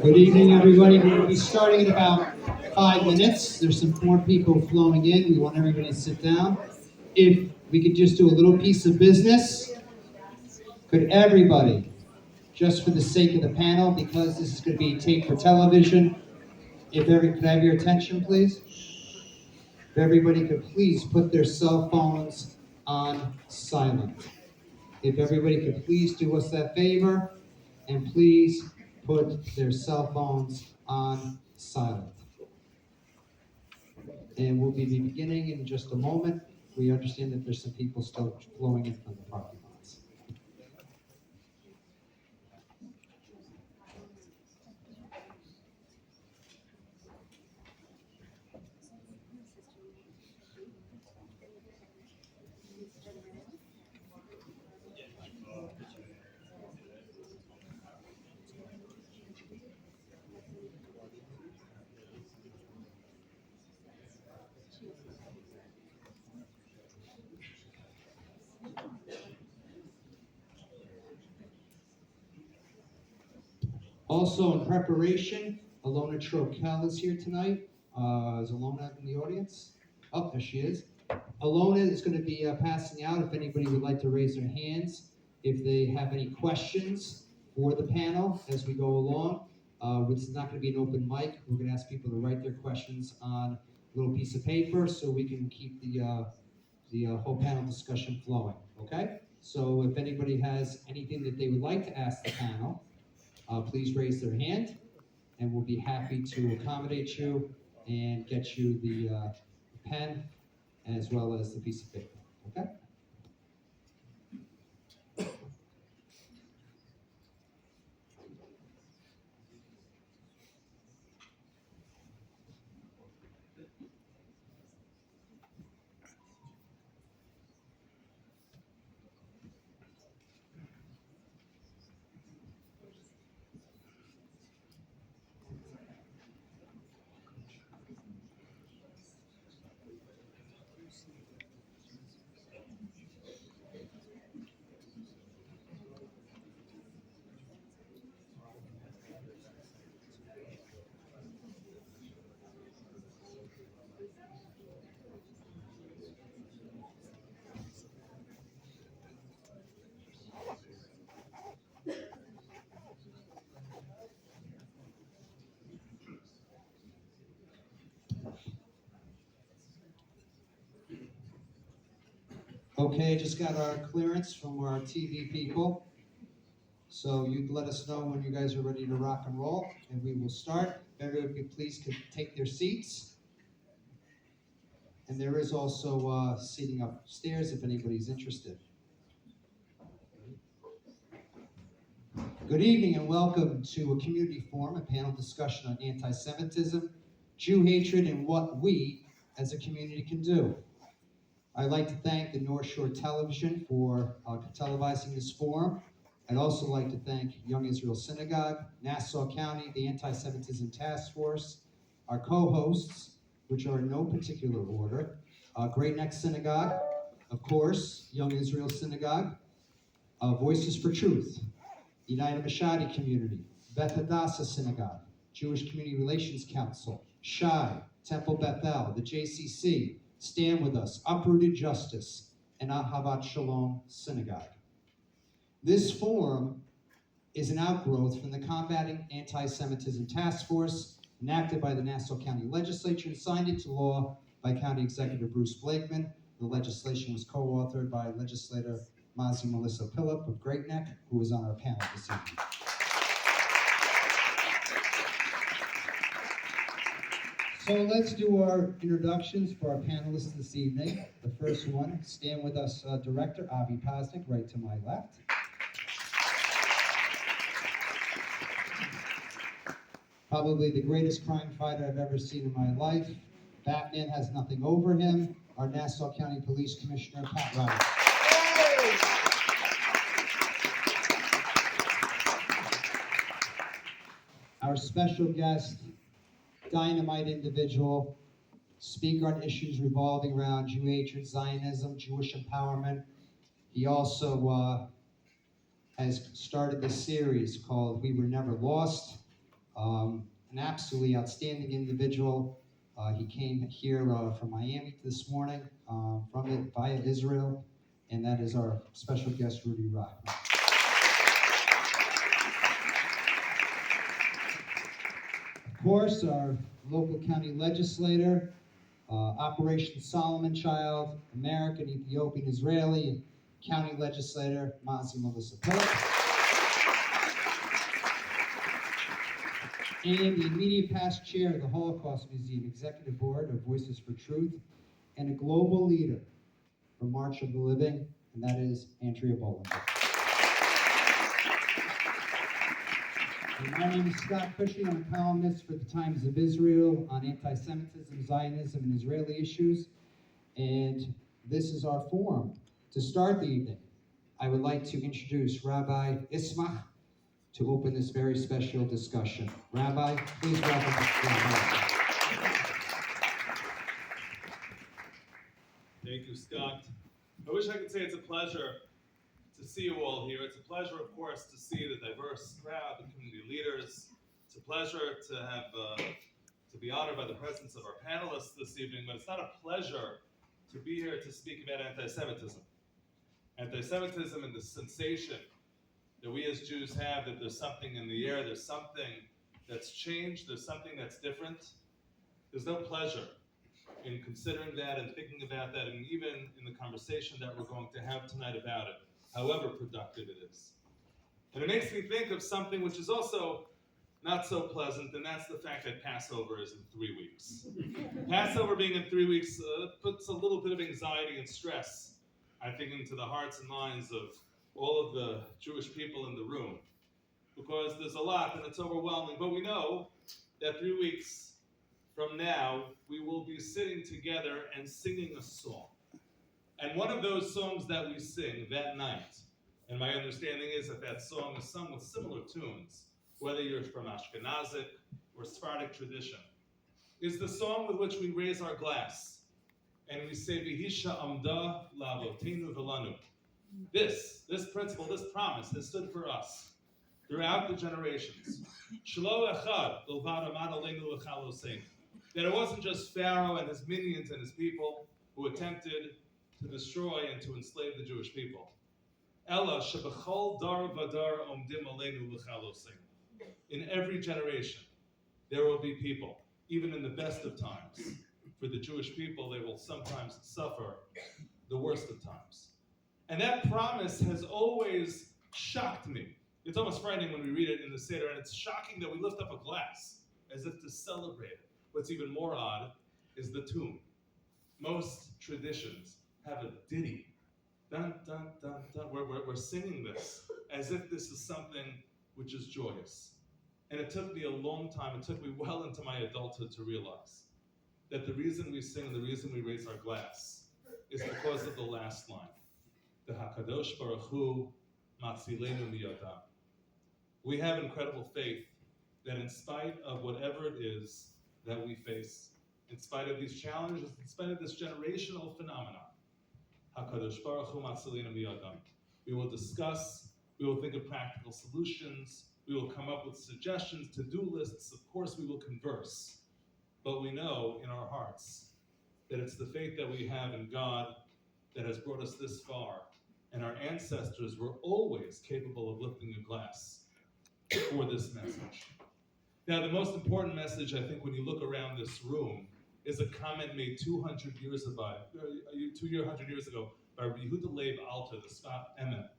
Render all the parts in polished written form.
Good evening, everybody. We'll be starting in about 5 minutes. There's some more people flowing in. We want everybody to sit down. If we could just do a little piece of business, could everybody, just for the sake of the panel, because this is going to be taped for television, could I have your attention, please? If everybody could please put their cell phones on silent. If everybody could please do us that favor, and please put their cell phones on silent. And we'll be beginning in just a moment. We understand that there's some people still flowing in from the parking lots. Also in preparation, Alona Trokel is here tonight. Is Alona in the audience? Oh, there she is. Alona is going to be passing out if anybody would like to raise their hands. If they have any questions for the panel as we go along, this is not going to be an open mic. We're going to ask people to write their questions on a little piece of paper so we can keep the whole panel discussion flowing, okay? So if anybody has anything that they would like to ask the panel, please raise their hand, and we'll be happy to accommodate you and get you the pen as well as the piece of paper, okay? Okay, just got our clearance from our TV people. So you let us know when you guys are ready to rock and roll, and we will start. Everybody please could take their seats. And there is also seating upstairs if anybody's interested. Good evening and welcome to a community forum, a panel discussion on anti-Semitism, Jew hatred, and what we as a community can do. I'd like to thank the North Shore Television for televising this forum. I'd also like to thank Young Israel Synagogue, Nassau County, the Anti-Semitism Task Force, our co-hosts, which are in no particular order, Great Neck Synagogue, of course, Young Israel Synagogue, Voices for Truth, United Mashadi Community, Beth Hadassah Synagogue, Jewish Community Relations Council, Shai, Temple Bethel, the JCC, Stand With Us, Uprooted Justice, and Ahavat Shalom Synagogue. This forum is an outgrowth from the Combating Anti-Semitism Task Force, enacted by the Nassau County Legislature and signed into law by County Executive Bruce Blakeman. The legislation was co-authored by Legislator Mazi Melesa Pilip of Great Neck, who is on our panel this evening. So let's do our introductions for our panelists this evening. The first one, Stand With Us Director AviPosnick, right to my left. Probably the greatest crime fighter I've ever seen in my life. Batman has nothing over him. Our Nassau County Police Commissioner, Pat Ryder. Our special guest, dynamite individual, speaker on issues revolving around Jew hatred, Zionism, Jewish empowerment. He also has started this series called We Were Never Lost. An absolutely outstanding individual. He came here from Miami this morning, from it via Israel, and that is our special guest, Rudy Rochman. Of course, our local county legislator, Operation Solomon Child, American, Ethiopian, Israeli, and county legislator, Mazi Melesa Pilip. And the immediate past chair of the Holocaust Museum Executive Board of Voices for Truth, and a global leader for March of the Living, and that is Andrea Bollinger. And my name is Scott Cushing. I'm a columnist for the Times of Israel on anti-Semitism, Zionism, and Israeli issues. And this is our forum. To start the evening, I would like to introduce Rabbi Ismach to open this very special discussion. Rabbi, please welcome Rabbi. Thank you, Scott. I wish I could say it's a pleasure to see you all here. It's a pleasure, of course, to see the diverse crowd, the community leaders. It's a pleasure to have to be honored by the presence of our panelists this evening, but it's not a pleasure to be here to speak about anti-Semitism. Anti-Semitism and the sensation that we as Jews have that there's something in the air, there's something that's changed, there's something that's different. There's no pleasure in considering that and thinking about that, and even in the conversation that we're going to have tonight about it, however productive it is. And it makes me think of something which is also not so pleasant, and that's the fact that Passover is in 3 weeks. Passover being in 3 weeks puts a little bit of anxiety and stress, I think, into the hearts and minds of all of the Jewish people in the room, because there's a lot and it's overwhelming. But we know that 3 weeks from now, we will be sitting together and singing a song. And one of those songs that we sing that night, and my understanding is that that song is sung with similar tunes, whether you're from Ashkenazic or Sephardic tradition, is the song with which we raise our glass. And we say, V'hisha amda la'avotenu v'lanu. This principle, this promise has stood for us throughout the generations. Shelo echad l'vad amad aleinu l'chal oseinu. That it wasn't just Pharaoh and his minions and his people who attempted to destroy and to enslave the Jewish people. Ella shebechol dar vadar omdim aleinu l'chal oseinu. In every generation, there will be people, even in the best of times. For the Jewish people, they will sometimes suffer the worst of times. And that promise has always shocked me. It's almost frightening when we read it in the Seder, and it's shocking that we lift up a glass as if to celebrate it. What's even more odd is the tune. Most traditions have a ditty. Dun, dun, dun, dun. We're singing this as if this is something which is joyous. And it took me a long time, it took me well into my adulthood to realize that the reason we sing and the reason we raise our glass is because of the last line. The Hakadosh Baruch Hu Matzilenu Miyadam. We have incredible faith that in spite of whatever it is that we face, in spite of these challenges, in spite of this generational phenomenon, Hakadosh Baruch Hu Matzilenu Miyadam. We will discuss, we will think of practical solutions, we will come up with suggestions, to-do lists, of course we will converse. But we know in our hearts that it's the faith that we have in God that has brought us this far. And our ancestors were always capable of lifting a glass for this message. Now, the most important message, I think, when you look around this room, is a comment made 200 years ago by Yehuda Leib Alter, the Sfat Emet.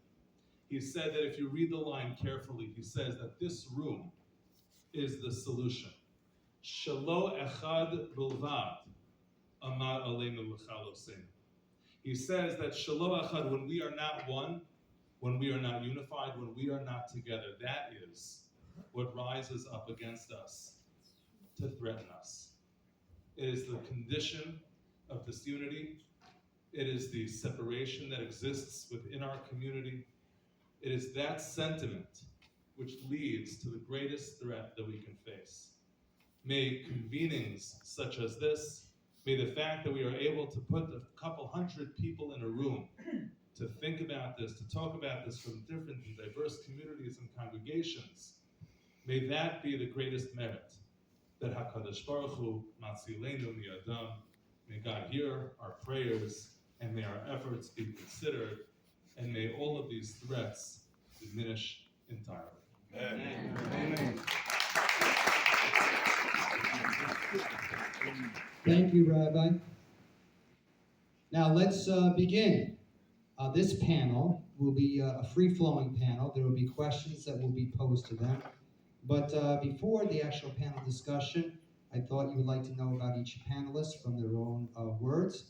He said that if you read the line carefully, he says that this room is the solution. Shelo echad bilvad amad aleinu l'chal oseinu. He says that Shelo echad, when we are not one, when we are not unified, when we are not together, that is what rises up against us to threaten us. It is the condition of disunity. It is the separation that exists within our community. It is that sentiment which leads to the greatest threat that we can face. May convenings such as this, may the fact that we are able to put a couple hundred people in a room to think about this, to talk about this from different and diverse communities and congregations, may that be the greatest merit that HaKadosh Baruch Hu Matzilenu Mi'adam, may God hear our prayers and may our efforts be considered, and may all of these threats diminish entirely. Amen. Amen. Thank you, Rabbi. Now let's begin. This panel will be a free-flowing panel. There will be questions that will be posed to them. But before the actual panel discussion, I thought you would like to know about each panelist from their own words.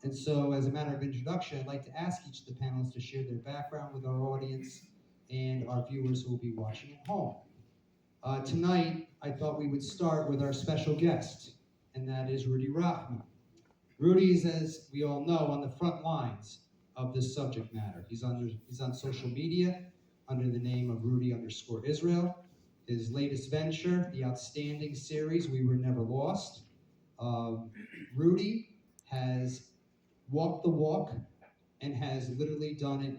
And so, as a matter of introduction, I'd like to ask each of the panelists to share their background with our audience and our viewers who will be watching at home. Tonight, I thought we would start with our special guest, and that is Rudy Rochman. Rudy is, as we all know, on the front lines of this subject matter. He's on social media under the name of Rudy_Israel. His latest venture, the outstanding series, We Were Never Lost. Rudy has walked the walk and has literally done it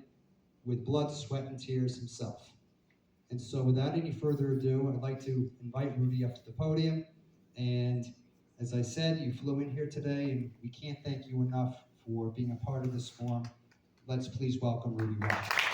with blood, sweat, and tears himself. And so without any further ado, I'd like to invite Rudy up to the podium. And as I said, you flew in here today, and we can't thank you enough for being a part of this forum. Let's please welcome Rudy Rochman.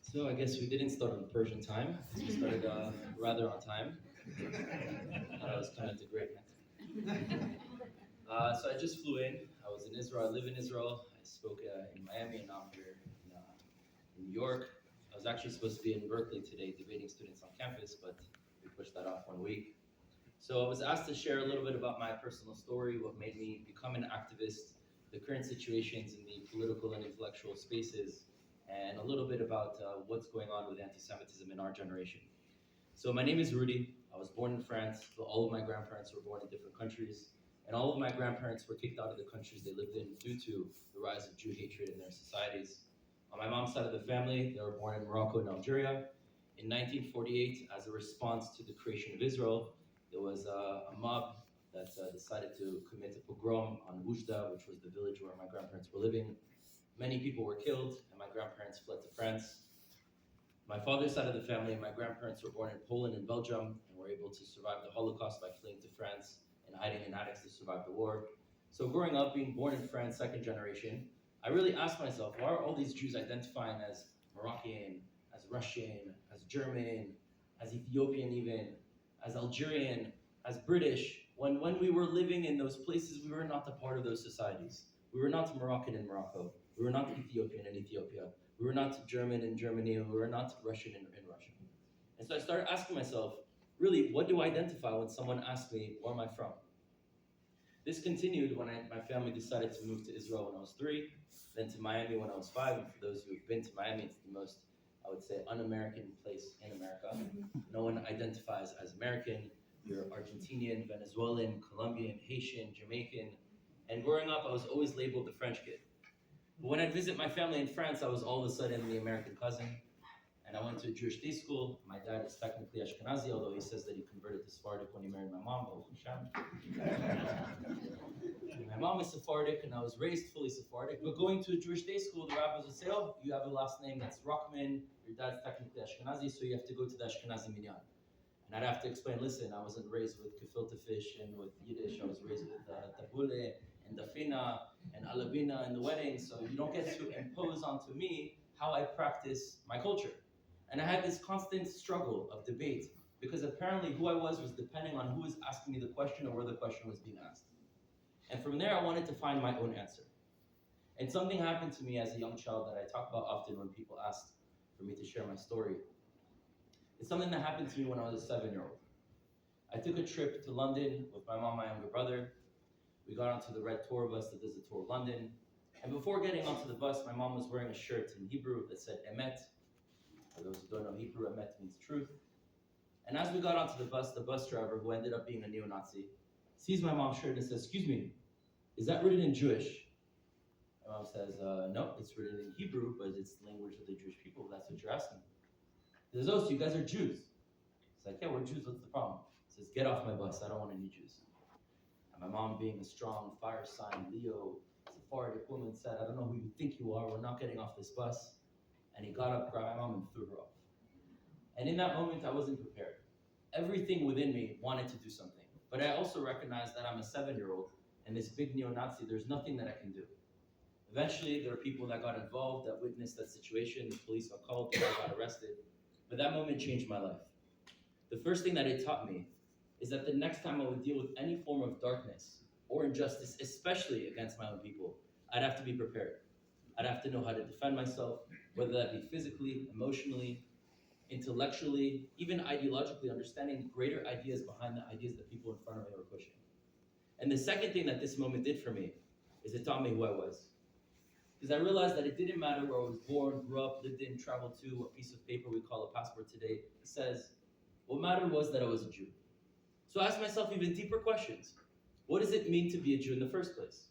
So I guess we didn't start on Persian time. We started rather on time. That was kind of the great method. So I just flew in. I was in Israel. I live in Israel. I spoke in Miami, and now I'm here in New York. I was actually supposed to be in Berkeley today debating students on campus, but we pushed that off 1 week. So I was asked to share a little bit about my personal story, what made me become an activist, the current situations in the political and intellectual spaces, and a little bit about what's going on with anti-Semitism in our generation. So my name is Rudy. I was born in France, but all of my grandparents were born in different countries, and all of my grandparents were kicked out of the countries they lived in due to the rise of Jew hatred in their societies. On my mom's side of the family, they were born in Morocco and Algeria. In 1948, as a response to the creation of Israel, there was a mob that decided to commit a pogrom on Oujda, which was the village where my grandparents were living. Many people were killed, and my grandparents fled to France. My father's side of the family, my grandparents were born in Poland and Belgium, and were able to survive the Holocaust by fleeing to France and hiding in attics to survive the war. So growing up, being born in France, second generation, I really asked myself, why are all these Jews identifying as Moroccan, as Russian, as German, as Ethiopian even, as Algerian, as British, when we were living in those places, we were not a part of those societies. We were not Moroccan in Morocco. We were not Ethiopian in Ethiopia. We were not German in Germany. We were not Russian in Russia. And so I started asking myself, really, what do I identify when someone asks me, where am I from? This continued when my family decided to move to Israel when I was 3, then to Miami when I was 5. And for those who have been to Miami, it's the most, I would say, un-American place in America. No one identifies as American. You're Argentinian, Venezuelan, Colombian, Haitian, Jamaican. And growing up, I was always labeled the French kid. But when I'd visit my family in France, I was all of a sudden the American cousin. And I went to a Jewish day school. My dad is technically Ashkenazi, although he says that he converted to Sephardic when he married my mom, My mom is Sephardic, and I was raised fully Sephardic. But going to a Jewish day school, the rabbis would say, oh, you have a last name that's Rochman, your dad's technically Ashkenazi, so you have to go to the Ashkenazi minyan. And I'd have to explain, listen, I wasn't raised with gefilte fish and with Yiddish. I was raised with tabule and dafina and alabina in the wedding, so you don't get to impose onto me how I practice my culture. And I had this constant struggle of debate, because apparently who I was depending on who was asking me the question or where the question was being asked. And from there, I wanted to find my own answer. And something happened to me as a young child that I talk about often when people ask for me to share my story. It's something that happened to me when I was a 7-year-old. I took a trip to London with my mom and my younger brother. We got onto the red tour bus that does the tour of London. And before getting onto the bus, my mom was wearing a shirt in Hebrew that said Emet. For those who don't know Hebrew, Emet means truth. And as we got onto the bus driver, who ended up being a neo-Nazi, sees my mom's shirt and says, "Excuse me, is that written in Jewish?" My mom says, "No, it's written in Hebrew, but it's the language of the Jewish people. That's what you're asking." He says, "Oh, so you guys are Jews?" He's like, "Yeah, we're Jews. What's the problem?" He says, "Get off my bus. I don't want any Jews." And my mom, being a strong fire sign, Leo, Sephardic woman, said, "I don't know who you think you are. We're not getting off this bus." And he got up, grabbed my mom, and threw her off. And in that moment, I wasn't prepared. Everything within me wanted to do something. But I also recognized that I'm a 7-year-old, and this big neo-Nazi, there's nothing that I can do. Eventually, there are people that got involved, that witnessed that situation, the police got called, people got arrested. But that moment changed my life. The first thing that it taught me is that the next time I would deal with any form of darkness or injustice, especially against my own people, I'd have to be prepared. I'd have to know how to defend myself, whether that be physically, emotionally, intellectually, even ideologically, understanding greater ideas behind the ideas that people in front of me were pushing. And the second thing that this moment did for me is it taught me who I was. Because I realized that it didn't matter where I was born, grew up, lived in, traveled to, a piece of paper we call a passport today. It says, what mattered was that I was a Jew. So I asked myself even deeper questions. What does it mean to be a Jew in the first place?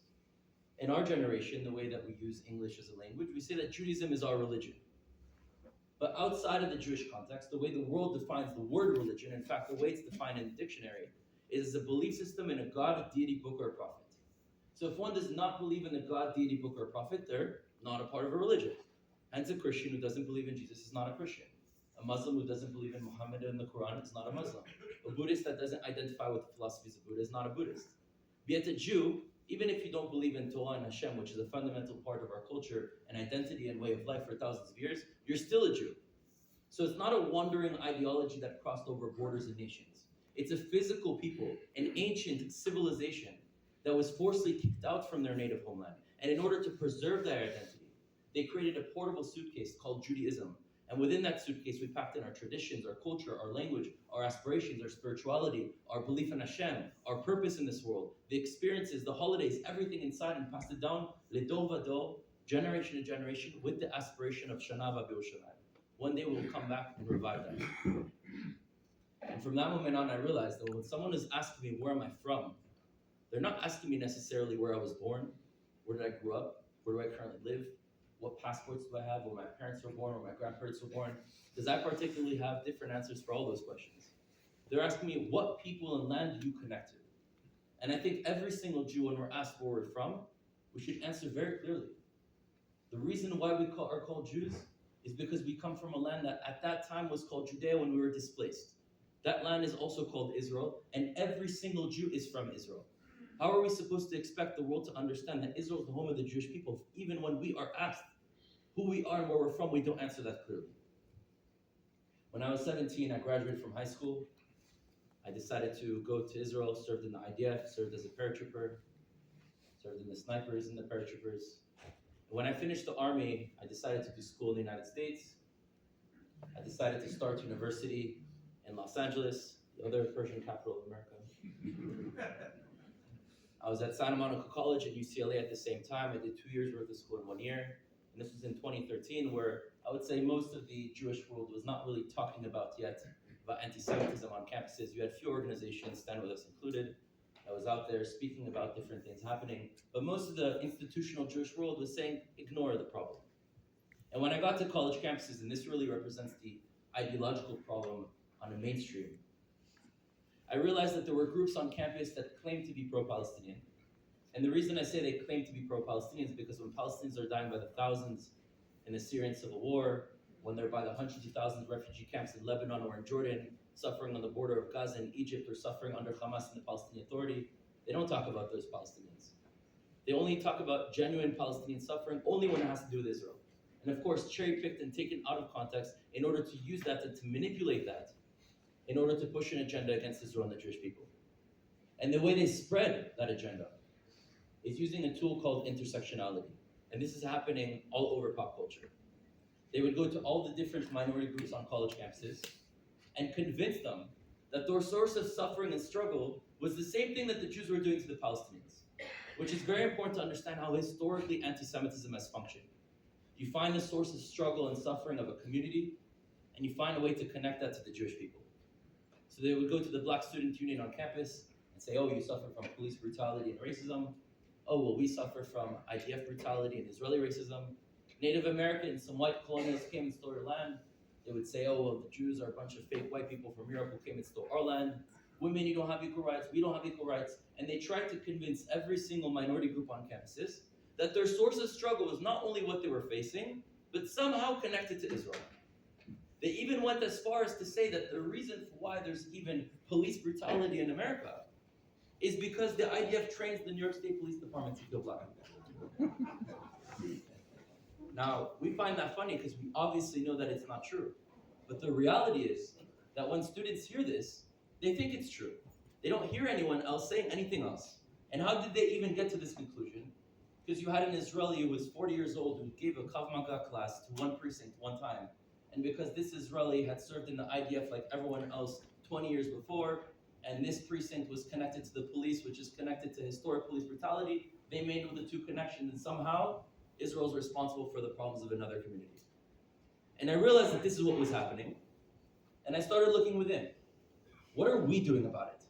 In our generation, the way that we use English as a language, we say that Judaism is our religion. But outside of the Jewish context, the way the world defines the word religion, in fact, the way it's defined in the dictionary, is a belief system in a God, a deity, book, or a prophet. So if one does not believe in a God, deity, book, or a prophet, they're not a part of a religion. Hence, a Christian who doesn't believe in Jesus is not a Christian. A Muslim who doesn't believe in Muhammad and the Quran is not a Muslim. A Buddhist that doesn't identify with the philosophies of Buddha is not a Buddhist. Yet a Jew, even if you don't believe in Torah and Hashem, which is a fundamental part of our culture and identity and way of life for thousands of years, you're still a Jew. So it's not a wandering ideology that crossed over borders and nations. It's a physical people, an ancient civilization that was forcibly kicked out from their native homeland. And in order to preserve their identity, they created a portable suitcase called Judaism. And within that suitcase, we packed in our traditions, our culture, our language, our aspirations, our spirituality, our belief in Hashem, our purpose in this world, the experiences, the holidays, everything inside, and passed it down, ledor vador, generation to generation, with the aspiration of Shana V'Yerushalayim. One day we'll come back and revive that. And from that moment on, I realized that when someone is asking me, where am I from? They're not asking me necessarily where I was born, where did I grow up, where do I currently live, what passports do I have, where my parents were born, where my grandparents were born, because I particularly have different answers for all those questions. They're asking me, what people and land do you connect to? And I think every single Jew, when we're asked where we're from, we should answer very clearly. The reason why we are called Jews is because we come from a land that at that time was called Judea when we were displaced. That land is also called Israel, and every single Jew is from Israel. How are we supposed to expect the world to understand that Israel is the home of the Jewish people, even when we are asked who we are and where we're from, we don't answer that clearly? When I was 17, I graduated from high school. I decided to go to Israel, served in the IDF, served as a paratrooper, served in the snipers and the paratroopers. And when I finished the army, I decided to do school in the United States. I decided to start university in Los Angeles, the other Persian capital of America. I was at Santa Monica College and UCLA at the same time. I did 2 years worth of school in 1 year. And this was in 2013, where I would say most of the Jewish world was not really talking about yet about anti-Semitism on campuses. You had few organizations, StandWithUs included, that was out there speaking about different things happening. But most of the institutional Jewish world was saying, ignore the problem. And when I got to college campuses, and this really represents the ideological problem on a mainstream, I realized that there were groups on campus that claimed to be pro-Palestinian. And the reason I say they claim to be pro-Palestinian is because when Palestinians are dying by the thousands in the Syrian civil war, when they're by the hundreds of thousands of refugee camps in Lebanon or in Jordan, suffering on the border of Gaza and Egypt, or suffering under Hamas and the Palestinian Authority, they don't talk about those Palestinians. They only talk about genuine Palestinian suffering only when it has to do with Israel. And of course, cherry-picked and taken out of context in order to use that to manipulate that, in order to push an agenda against Israel and the Jewish people. And the way they spread that agenda is using a tool called intersectionality. And this is happening all over pop culture. They would go to all the different minority groups on college campuses and convince them that their source of suffering and struggle was the same thing that the Jews were doing to the Palestinians, which is very important to understand how historically anti-Semitism has functioned. You find the source of struggle and suffering of a community, and you find a way to connect that to the Jewish people. So they would go to the Black Student Union on campus and say, oh, you suffer from police brutality and racism. Oh, well, we suffer from IDF brutality and Israeli racism. Native Americans, some white colonialists came and stole your land. They would say, oh, well, the Jews are a bunch of fake white people from Europe who came and stole our land. Women, you don't have equal rights. We don't have equal rights. And they tried to convince every single minority group on campuses that their source of struggle was not only what they were facing, but somehow connected to Israel. They even went as far as to say that the reason for why there's even police brutality in America is because the IDF trains the New York State Police Department to kill black people. Now, we find that funny because we obviously know that it's not true. But the reality is that when students hear this, they think it's true. They don't hear anyone else saying anything else. And how did they even get to this conclusion? Because you had an Israeli who was 40 years old who gave a Kav Maga class to one precinct one time. And because this Israeli had served in the IDF like everyone else 20 years before, and this precinct was connected to the police, which is connected to historic police brutality, they made the two connections, and somehow Israel's responsible for the problems of another community. And I realized that this is what was happening, and I started looking within. What are we doing about it?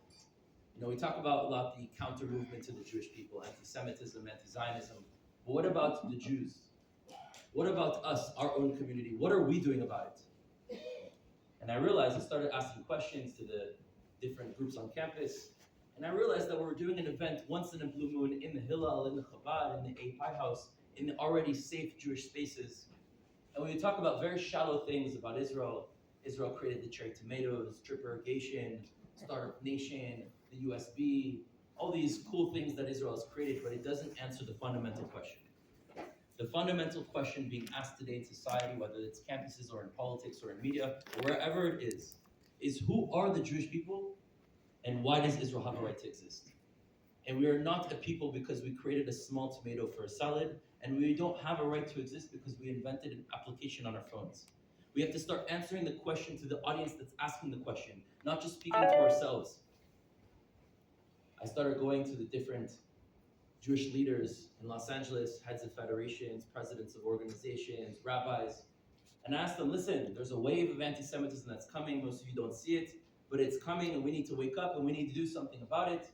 You know, we talk about a lot the counter movement to the Jewish people, anti-Semitism, anti-Zionism, but what about the Jews? What about us, our own community? What are we doing about it? And I realized I started asking questions to the different groups on campus, and I realized that we were doing an event once in a blue moon in the Hillel, in the Chabad, in the API house, in the already safe Jewish spaces. And we would talk about very shallow things about Israel. Israel created the cherry tomatoes, drip irrigation, startup nation, the USB, all these cool things that Israel has created, but it doesn't answer the fundamental question. The fundamental question being asked today in society, whether it's campuses or in politics or in media, or wherever it is who are the Jewish people and why does Israel have a right to exist? And we are not a people because we created a small tomato for a salad, and we don't have a right to exist because we invented an application on our phones. We have to start answering the question to the audience that's asking the question, not just speaking to ourselves. I started going to the different Jewish leaders in Los Angeles, heads of federations, presidents of organizations, rabbis, and I asked them, listen, there's a wave of anti-Semitism that's coming, most of you don't see it, but it's coming and we need to wake up and we need to do something about it.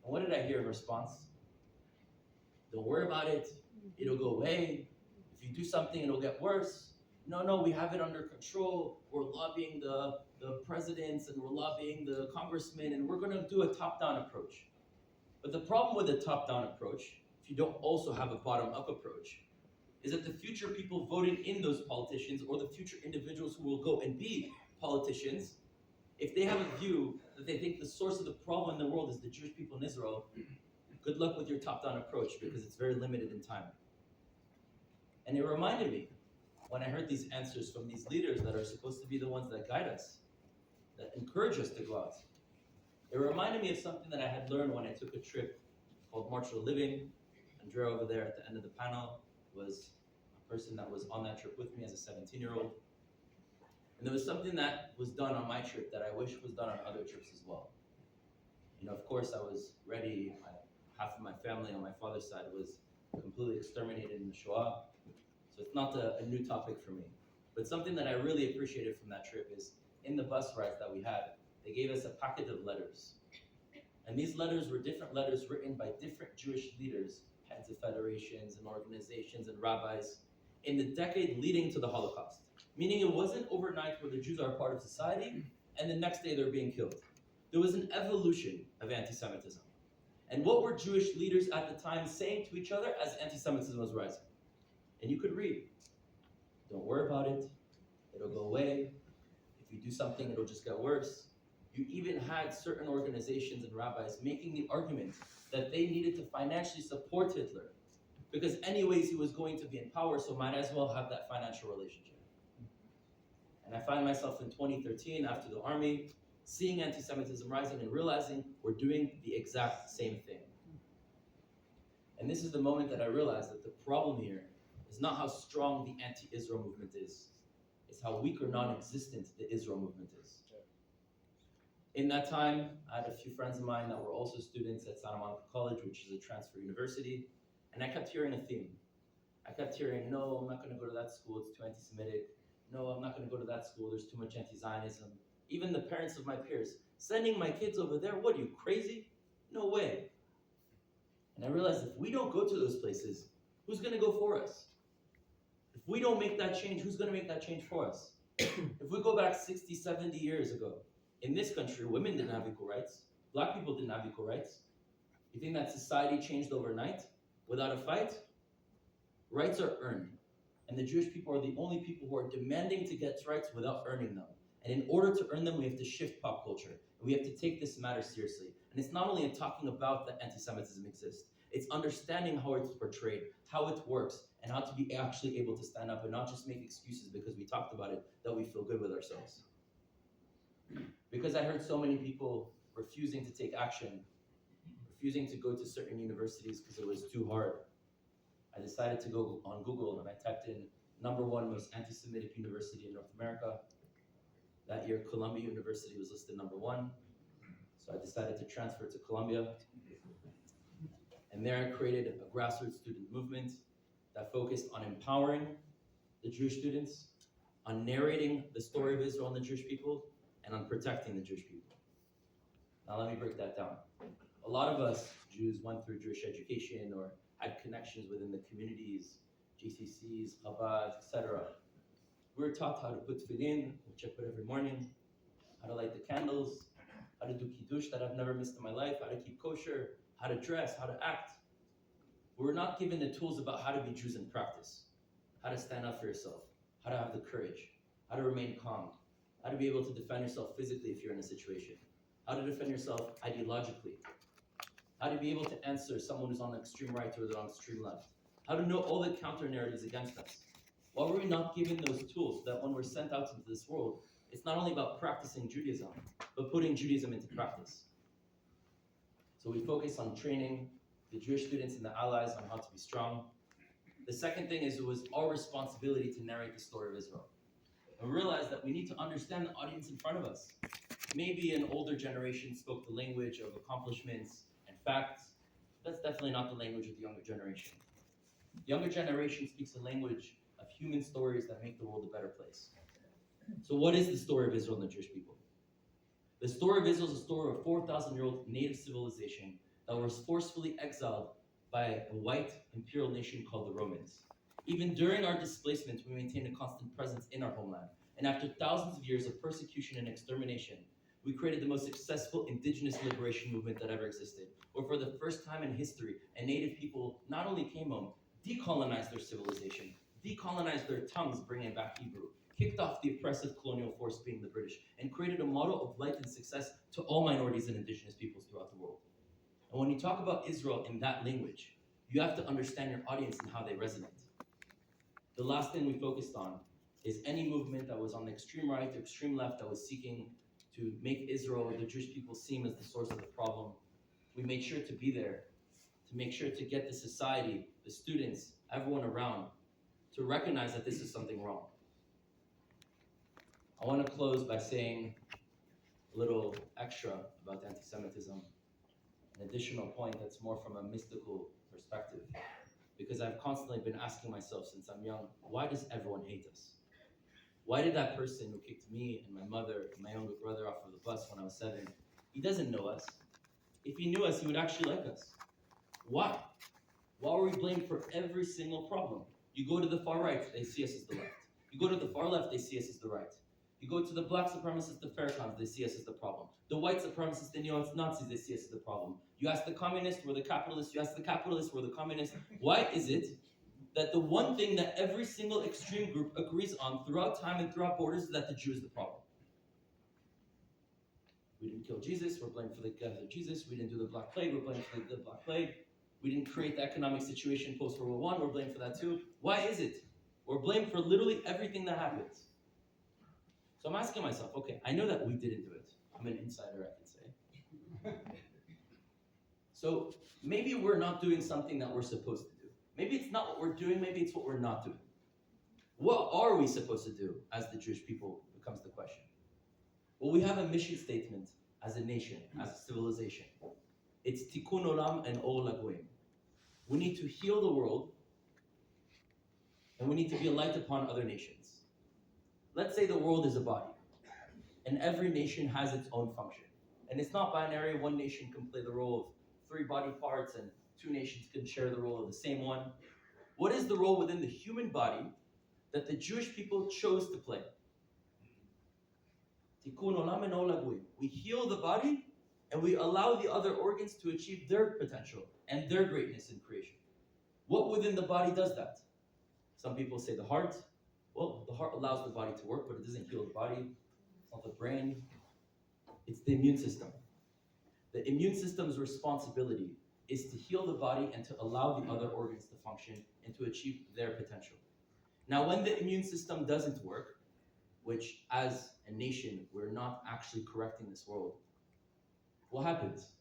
And what did I hear in response? Don't worry about it, it'll go away. If you do something, it'll get worse. No, we have it under control. We're lobbying the presidents and we're lobbying the congressmen and we're gonna do a top-down approach. But the problem with a top-down approach, if you don't also have a bottom-up approach, is that the future people voting in those politicians or the future individuals who will go and be politicians, if they have a view that they think the source of the problem in the world is the Jewish people in Israel, good luck with your top-down approach because it's very limited in time. And it reminded me, when I heard these answers from these leaders that are supposed to be the ones that guide us, that encourage us to go out, it reminded me of something that I had learned when I took a trip called March for the Living. Andrea over there at the end of the panel was a person that was on that trip with me as a 17-year-old. And there was something that was done on my trip that I wish was done on other trips as well. You know, of course, I was ready. Half of my family on my father's side was completely exterminated in the Shoah. So it's not a new topic for me. But something that I really appreciated from that trip is in the bus rides that we had, they gave us a packet of letters. And these letters were different letters written by different Jewish leaders, heads of federations and organizations and rabbis, in the decade leading to the Holocaust. Meaning it wasn't overnight where the Jews are a part of society and the next day they're being killed. There was an evolution of anti-Semitism. And what were Jewish leaders at the time saying to each other as anti-Semitism was rising? And you could read, don't worry about it, it'll go away. If you do something, it'll just get worse. You even had certain organizations and rabbis making the argument that they needed to financially support Hitler because anyways he was going to be in power, so might as well have that financial relationship. And I find myself in 2013 after the army, seeing anti-Semitism rising and realizing we're doing the exact same thing. And this is the moment that I realized that the problem here is not how strong the anti-Israel movement is, it's how weak or non-existent the Israel movement is. In that time, I had a few friends of mine that were also students at Santa Monica College, which is a transfer university, and I kept hearing a theme. I kept hearing, no, I'm not going to go to that school, it's too anti-Semitic. No, I'm not going to go to that school, there's too much anti-Zionism. Even the parents of my peers, sending my kids over there, what are you, crazy? No way. And I realized if we don't go to those places, who's going to go for us? If we don't make that change, who's going to make that change for us? If we go back 60, 70 years ago, in this country, women didn't have equal rights. Black people didn't have equal rights. You think that society changed overnight without a fight? Rights are earned. And the Jewish people are the only people who are demanding to get rights without earning them. And in order to earn them, we have to shift pop culture. And we have to take this matter seriously. And it's not only in talking about that anti-Semitism exists, it's understanding how it's portrayed, how it works, and how to be actually able to stand up and not just make excuses because we talked about it, that we feel good with ourselves. Because I heard so many people refusing to take action, refusing to go to certain universities because it was too hard, I decided to go on Google and I typed in #1 most anti-Semitic university in North America. That year, Columbia University was listed #1. So I decided to transfer to Columbia. And there I created a grassroots student movement that focused on empowering the Jewish students, on narrating the story of Israel and the Jewish people, and on protecting the Jewish people. Now let me break that down. A lot of us Jews went through Jewish education or had connections within the communities, GCCs, Chabad, etc. We were taught how to put tefillin, which I put every morning, how to light the candles, how to do kiddush that I've never missed in my life, how to keep kosher, how to dress, how to act. We were not given the tools about how to be Jews in practice, how to stand up for yourself, how to have the courage, how to remain calm, how to be able to defend yourself physically if you're in a situation, how to defend yourself ideologically, how to be able to answer someone who's on the extreme right or on the extreme left, how to know all the counter narratives against us. Why were we not given those tools that when we're sent out into this world, it's not only about practicing Judaism, but putting Judaism into practice? So we focus on training the Jewish students and the allies on how to be strong. The second thing is it was our responsibility to narrate the story of Israel. And we realized that we need to understand the audience in front of us. Maybe an older generation spoke the language of accomplishments and facts. That's definitely not the language of the younger generation. The younger generation speaks a language of human stories that make the world a better place. So what is the story of Israel and the Jewish people? The story of Israel is a story of a 4,000-year-old native civilization that was forcefully exiled by a white imperial nation called the Romans. Even during our displacement, we maintained a constant presence in our homeland. And after thousands of years of persecution and extermination, we created the most successful indigenous liberation movement that ever existed, where for the first time in history, a native people not only came home, decolonized their civilization, decolonized their tongues, bringing back Hebrew, kicked off the oppressive colonial force being the British, and created a model of light and success to all minorities and indigenous peoples throughout the world. And when you talk about Israel in that language, you have to understand your audience and how they resonate. The last thing we focused on is any movement that was on the extreme right or extreme left that was seeking to make Israel or the Jewish people seem as the source of the problem. We made sure to be there, to make sure to get the society, the students, everyone around, to recognize that this is something wrong. I want to close by saying a little extra about anti-Semitism, an additional point that's more from a mystical perspective, because I've constantly been asking myself since I'm young, why does everyone hate us? Why did that person who kicked me and my mother and my younger brother off of the bus when I was 7, he doesn't know us. If he knew us, he would actually like us. Why? Why are we blamed for every single problem? You go to the far right, they see us as the left. You go to the far left, they see us as the right. You go to the black supremacists, the Farrakhan's, they see us as the problem. The white supremacists, the neo-Nazis, they see us as the problem. You ask the communists, we're the capitalists. You ask the capitalists, we're the communists. Why is it that the one thing that every single extreme group agrees on throughout time and throughout borders is that the Jew is the problem? We didn't kill Jesus, we're blamed for the death of Jesus. We didn't do the Black Plague, we're blamed for the Black Plague. We didn't create the economic situation post-World War I, we're blamed for that too. Why is it? We're blamed for literally everything that happens. So I'm asking myself, okay, I know that we didn't do it. I'm an insider, I can say. So maybe we're not doing something that we're supposed to do. Maybe it's not what we're doing, maybe it's what we're not doing. What are we supposed to do as the Jewish people becomes the question. Well, we have a mission statement as a nation, as a civilization. It's tikkun olam and or lagoim. We need to heal the world, and we need to be a light upon other nations. Let's say the world is a body, and every nation has its own function. And it's not binary, one nation can play the role of 3 body parts, and 2 nations can share the role of the same one. What is the role within the human body that the Jewish people chose to play? Tikkun olam and or lagoim. We heal the body, and we allow the other organs to achieve their potential and their greatness in creation. What within the body does that? Some people say the heart. Well, the heart allows the body to work, but it doesn't heal the body. It's not the brain. It's the immune system. The immune system's responsibility is to heal the body and to allow the other organs to function and to achieve their potential. Now, when the immune system doesn't work, which as a nation, we're not actually correcting this world, what happens?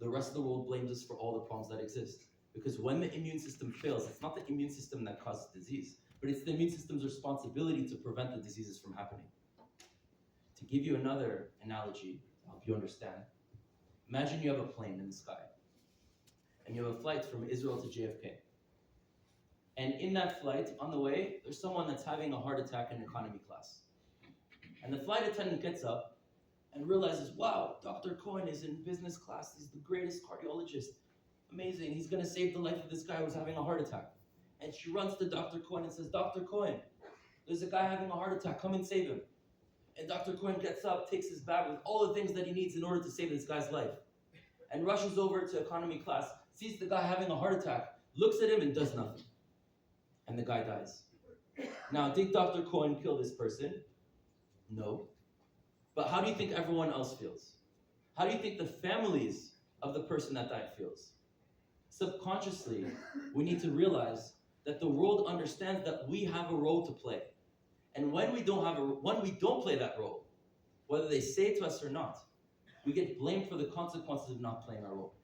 The rest of the world blames us for all the problems that exist. Because when the immune system fails, it's not the immune system that causes disease, but it's the immune system's responsibility to prevent the diseases from happening. To give you another analogy to help you understand, imagine you have a plane in the sky, and you have a flight from Israel to JFK. And in that flight, on the way, there's someone that's having a heart attack in economy class. And the flight attendant gets up and realizes, wow, Dr. Cohen is in business class. He's the greatest cardiologist. Amazing. He's going to save the life of this guy who's having a heart attack. And she runs to Dr. Cohen and says, Dr. Cohen, there's a guy having a heart attack. Come and save him. And Dr. Cohen gets up, takes his bag with all the things that he needs in order to save this guy's life, and rushes over to economy class, sees the guy having a heart attack, looks at him and does nothing. And the guy dies. Now, did Dr. Cohen kill this person? No. But how do you think everyone else feels? How do you think the families of the person that died feels? Subconsciously, we need to realize that the world understands that we have a role to play. And when we don't play that role, whether they say it to us or not, we get blamed for the consequences of not playing our role.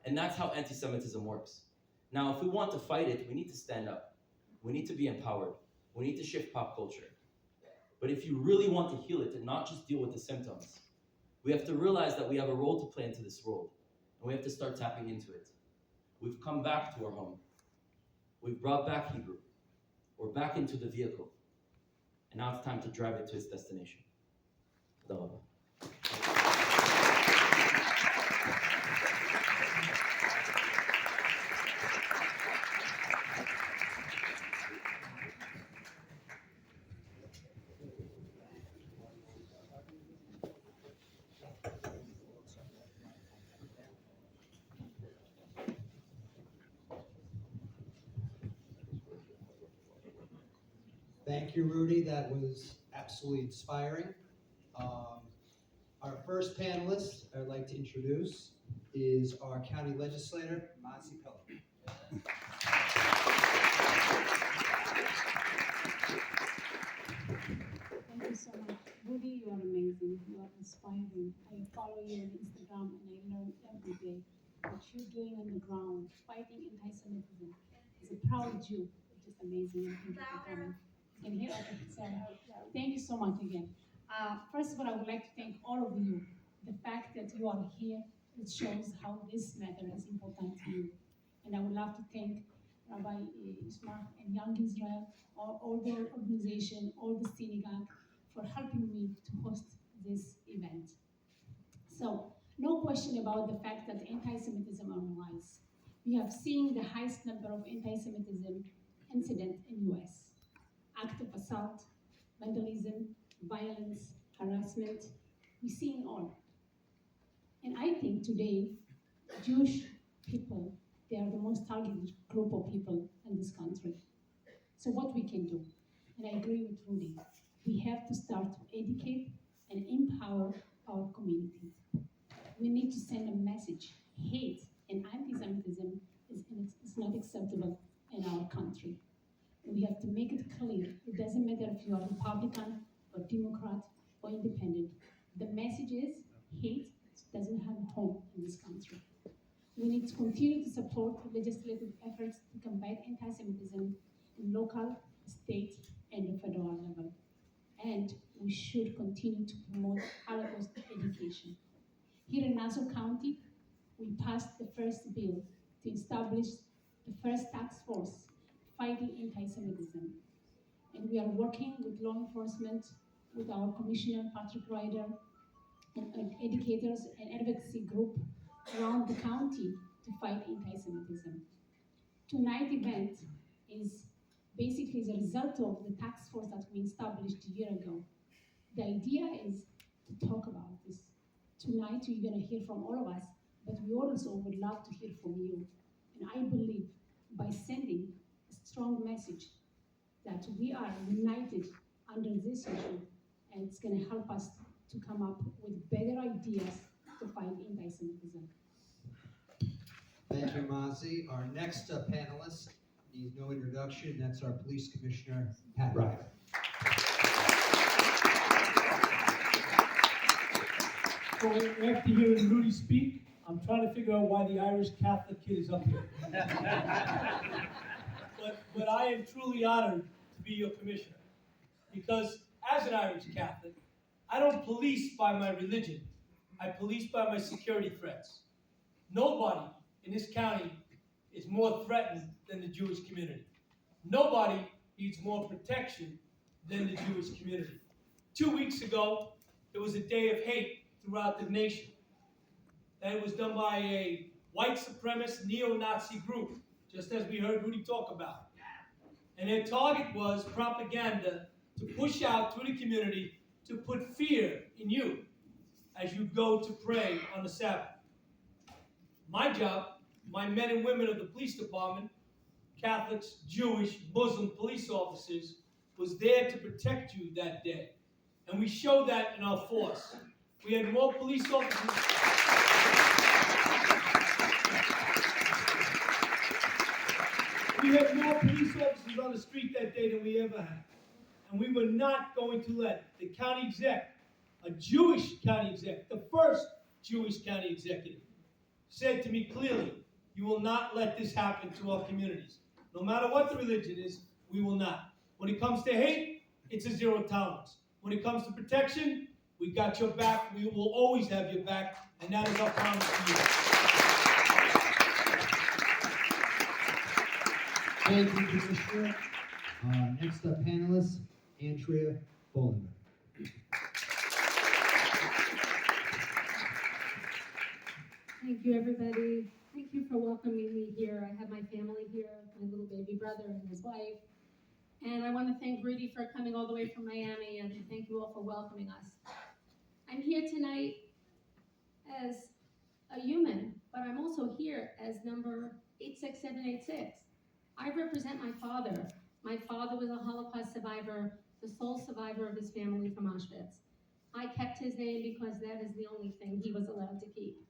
And that's how anti-Semitism works. Now, if we want to fight it, we need to stand up. We need to be empowered. We need to shift pop culture. But if you really want to heal it and not just deal with the symptoms, we have to realize that we have a role to play into this world. And we have to start tapping into it. We've come back to our home. We've brought back Hebrew. We're back into the vehicle. And now it's time to drive it to its destination. Thank you, Rudy. That was absolutely inspiring. Our first panelist I'd like to introduce is our county legislator, Mazi Pilip. Thank you so much. Rudy, you are amazing. You are inspiring. I follow you on Instagram and I learn every day what you're doing on the ground, fighting anti-Semitism. As a proud Jew, it's just amazing. Thank you for coming. You can hear it. So, thank you so much again. First of all, I would like to thank all of you. The fact that you are here, it shows how this matter is important to you. And I would love to thank Rabbi Ismar and Young Israel, all their organization, all the synagogue, for helping me to host this event. So, no question about the fact that anti-Semitism on the rise. We have seen the highest number of anti-Semitism incidents in US. Act of assault, vandalism, violence, harassment, we've seen all. And I think today, Jewish people, they are the most targeted group of people in this country. So what we can do, and I agree with Rudy, we have to start to educate and empower our community. We need to send a message. Hate and anti-Semitism is not acceptable in our country. We have to make it clear. It doesn't matter if you are Republican or Democrat or independent. The message is hate doesn't have a home in this country. We need to continue to support legislative efforts to combat anti-Semitism in local, state, and the federal level. And we should continue to promote Holocaust education. Here in Nassau County, we passed the first bill to establish the first task force fighting anti-Semitism. And we are working with law enforcement, with our Commissioner, Patrick Ryder, and educators and advocacy group around the county to fight anti-Semitism. Tonight's event is basically the result of the task force that we established a year ago. The idea is to talk about this. Tonight you're going to hear from all of us, but we also would love to hear from you. And I believe by sending a strong message that we are united under this issue, and it's going to help us to come up with better ideas to fight anti-Semitism. Thank you, Mazi. Our next panelist needs no introduction. That's our Police Commissioner, Pat Ryder. So after hearing Rudy speak, I'm trying to figure out why the Irish Catholic kid is up here. but I am truly honored to be your commissioner, because as an Irish Catholic, I don't police by my religion. I police by my security threats. Nobody in this county is more threatened than the Jewish community. Nobody needs more protection than the Jewish community. 2 weeks ago, there was a day of hate throughout the nation. And it was done by a white supremacist neo-Nazi group, just as we heard Rudy talk about. And their target was propaganda to push out through the community to put fear in you as you go to pray on the Sabbath. My job, my men and women of the police department, Catholics, Jewish, Muslim police officers, was there to protect you that day. And we showed that in our force. We had more police officers. We had more police officers on the street that day than we ever had. And we were not going to let the county exec, a Jewish county exec, the first Jewish county executive, said to me clearly, you will not let this happen to our communities. No matter what the religion is, we will not. When it comes to hate, it's a zero tolerance. When it comes to protection, we got your back. We will always have your back, and that is our promise to you. Thank you, Commissioner. Next up, panelist, Andrea Bollinger. Thank you, everybody. Thank you for welcoming me here. I have my family here, my little baby brother and his wife. And I want to thank Rudy for coming all the way from Miami, and thank you all for welcoming us. I'm here tonight as a human, but I'm also here as number 86786. I represent my father. My father was a Holocaust survivor, the sole survivor of his family from Auschwitz. I kept his name because that is the only thing he was allowed to keep.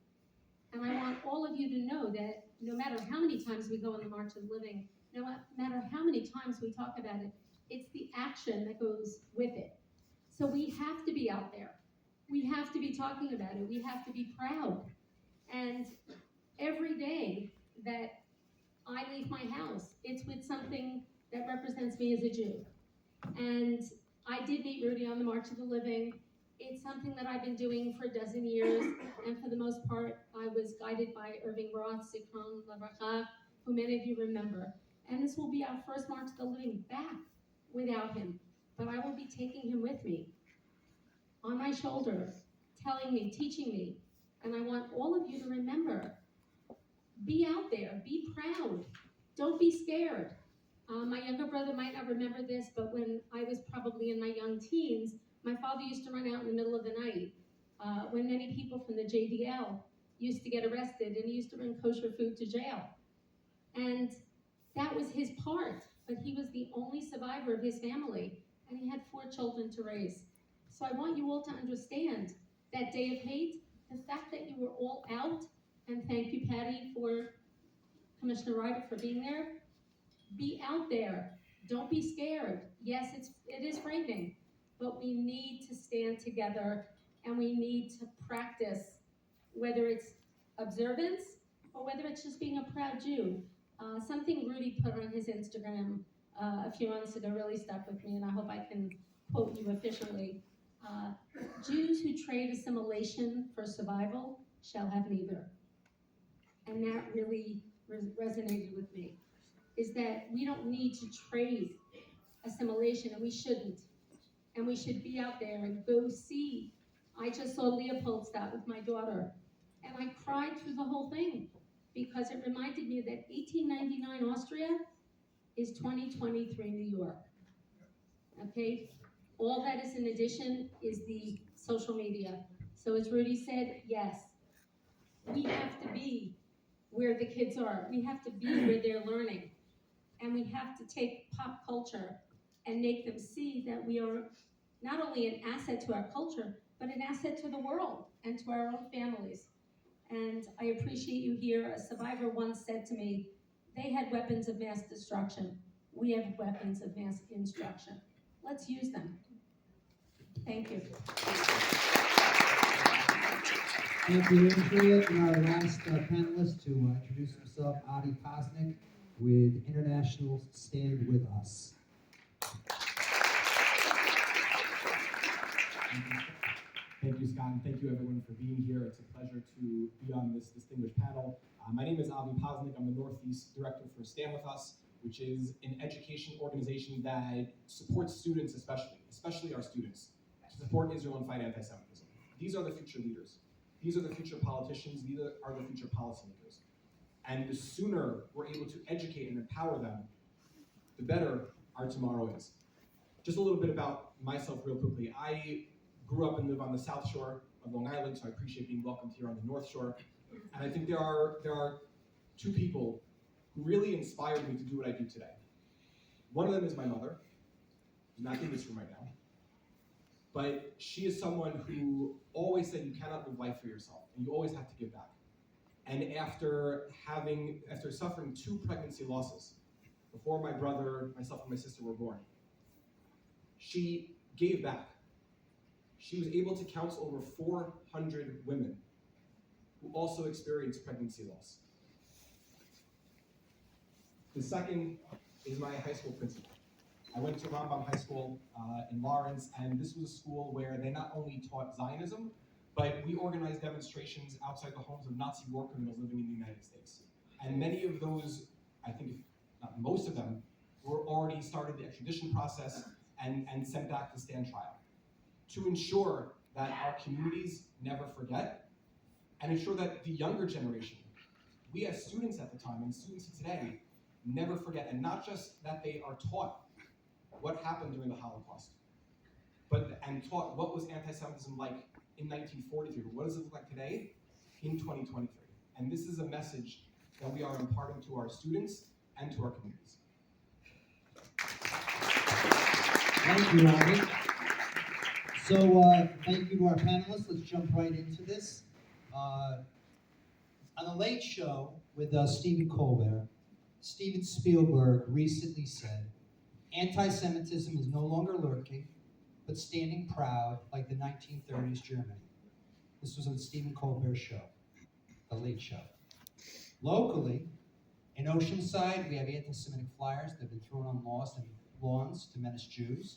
And I want all of you to know that no matter how many times we go on the March of the Living, no matter how many times we talk about it, it's the action that goes with it. So we have to be out there. We have to be talking about it. We have to be proud. And every day that I leave my house, it's with something that represents me as a Jew. And I did meet Rudy on the March of the Living. It's something that I've been doing for a dozen years, and for the most part, I was guided by Irving Roth, Zikron Lavracha, who many of you remember. And this will be our first March of the Living back without him, but I will be taking him with me, on my shoulder, telling me, teaching me, and I want all of you to remember, be out there, be proud, don't be scared. My younger brother might not remember this, but when I was probably in my young teens, my father used to run out in the middle of the night when many people from the JDL used to get arrested, and he used to bring kosher food to jail. And that was his part, but he was the only survivor of his family, and he had 4 children to raise. So I want you all to understand that day of hate, the fact that you were all out, and thank you, Patty, for Commissioner Ryder for being there. Be out there. Don't be scared. Yes, it is frightening, but we need to stand together, and we need to practice, whether it's observance or whether it's just being a proud Jew. Something Rudy put on his Instagram a few months ago really stuck with me, and I hope I can quote you efficiently. Jews who trade assimilation for survival shall have neither. And that really resonated with me, is that we don't need to trade assimilation, and we shouldn't. And we should be out there and go see. I just saw Leopoldstadt with my daughter, and I cried through the whole thing because it reminded me that 1899 Austria is 2023 New York. Okay? All that is in addition is the social media. So as Rudy said, yes, we have to be where the kids are. We have to be where they're learning. And we have to take pop culture and make them see that we are not only an asset to our culture, but an asset to the world and to our own families. And I appreciate you here. A survivor once said to me, they had weapons of mass destruction. We have weapons of mass instruction. Let's use them. Thank you. Thank you, Andrea. And our last panelist to introduce himself, AviPosnick with International Stand With Us. Thank you, Scott, and thank you everyone for being here. It's a pleasure to be on this distinguished panel. My name is AviPosnick. I'm the Northeast Director for Stand With Us, which is an education organization that supports students, especially our students, to support Israel and fight anti-Semitism. These are the future leaders. These are the future politicians. These are the future policymakers. And the sooner we're able to educate and empower them, the better our tomorrow is. Just a little bit about myself real quickly. I grew up and live on the South Shore of Long Island, so I appreciate being welcomed here on the North Shore. And I think there are two people who really inspired me to do what I do today. One of them is my mother, who's not in this room right now. But she is someone who always said you cannot live life for yourself, and you always have to give back. And after suffering 2 pregnancy losses, before my brother, myself, and my sister were born, she gave back. She was able to counsel over 400 women who also experienced pregnancy loss. The second is my high school principal. I went to Rambam High School in Lawrence, and this was a school where they not only taught Zionism, but we organized demonstrations outside the homes of Nazi war criminals living in the United States. And many of those, I think, if not most of them, were already started the extradition process and sent back to stand trial, to ensure that our communities never forget, and ensure that the younger generation, we as students at the time and students today, never forget, and not just that they are taught what happened during the Holocaust, and taught what was anti-Semitism like in 1943, but what does it look like today in 2023? And this is a message that we are imparting to our students and to our communities. Thank you, Avi. So thank you to our panelists. Let's jump right into this. On the Late Show with Stephen Colbert, Steven Spielberg recently said, anti-Semitism is no longer lurking, but standing proud like the 1930s Germany. This was on Stephen Colbert's show, The Late Show. Locally, in Oceanside, we have anti-Semitic flyers that have been thrown on lawns to menace Jews,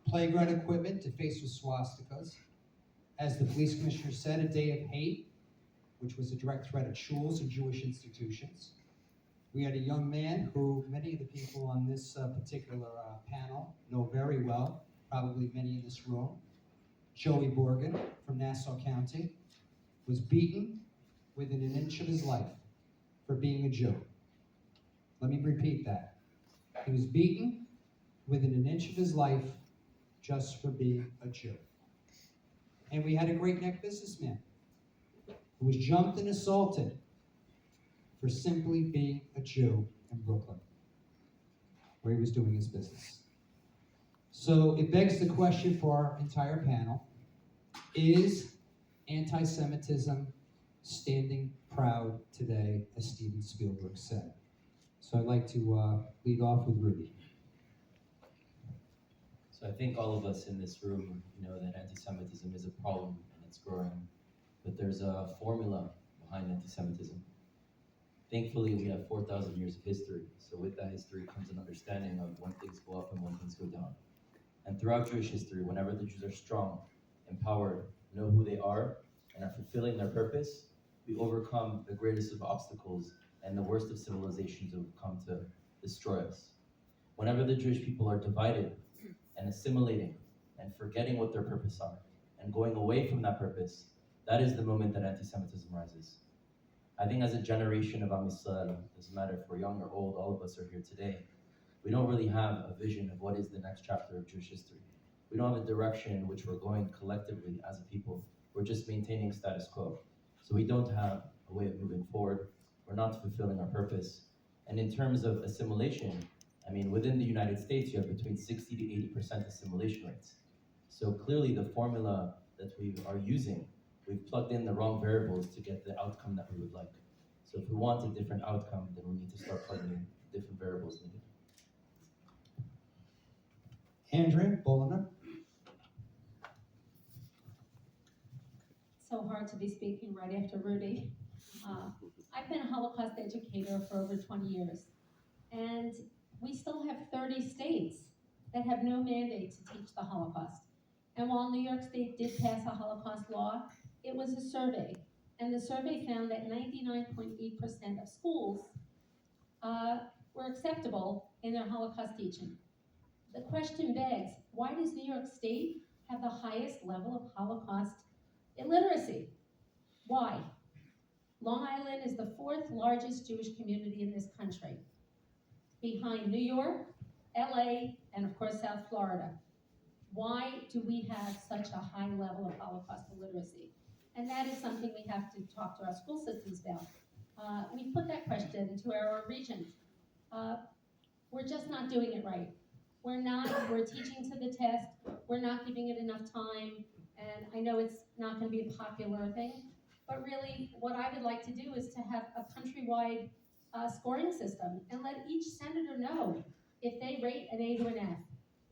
playground equipment defaced with swastikas. As the police commissioner said, a day of hate, which was a direct threat at schools and Jewish institutions. We had a young man who many of the people on this particular panel know very well, probably many in this room, Joey Borgen from Nassau County, was beaten within an inch of his life for being a Jew. Let me repeat that. He was beaten within an inch of his life just for being a Jew. And we had a great neck businessman who was jumped and assaulted for simply being a Jew in Brooklyn, where he was doing his business. So it begs the question for our entire panel, is anti-Semitism standing proud today, as Steven Spielberg said? So I'd like to lead off with Rudy. So I think all of us in this room know that anti-Semitism is a problem and it's growing, but there's a formula behind anti-Semitism. Thankfully, we have 4,000 years of history, so with that history comes an understanding of when things go up and when things go down. And throughout Jewish history, whenever the Jews are strong, empowered, know who they are, and are fulfilling their purpose, we overcome the greatest of obstacles and the worst of civilizations that would come to destroy us. Whenever the Jewish people are divided and assimilating and forgetting what their purpose are and going away from that purpose, that is the moment that anti-Semitism rises. I think as a generation of Am Yisrael, doesn't matter if we're young or old, all of us are here today, we don't really have a vision of what is the next chapter of Jewish history. We don't have a direction in which we're going collectively as a people. We're just maintaining status quo. So we don't have a way of moving forward. We're not fulfilling our purpose. And in terms of assimilation, I mean, within the United States, you have between 60 to 80% assimilation rates. So clearly the formula that we are using, we've plugged in the wrong variables to get the outcome that we would like. So if we want a different outcome, then we need to start plugging in different variables needed. Andrea Boliner. So hard to be speaking right after Rudy. I've been a Holocaust educator for over 20 years, and we still have 30 states that have no mandate to teach the Holocaust. And while New York State did pass a Holocaust law, it was a survey, and the survey found that 99.8% of schools were acceptable in their Holocaust teaching. The question begs, why does New York State have the highest level of Holocaust illiteracy? Why? Long Island is the 4th largest Jewish community in this country, behind New York, LA, and of course South Florida. Why do we have such a high level of Holocaust illiteracy? And that is something we have to talk to our school systems about. We put that question to our region. We're just not doing it right. We're teaching to the test, we're not giving it enough time, and I know it's not gonna be a popular thing, but really what I would like to do is to have a countrywide scoring system and let each senator know if they rate an A to an F.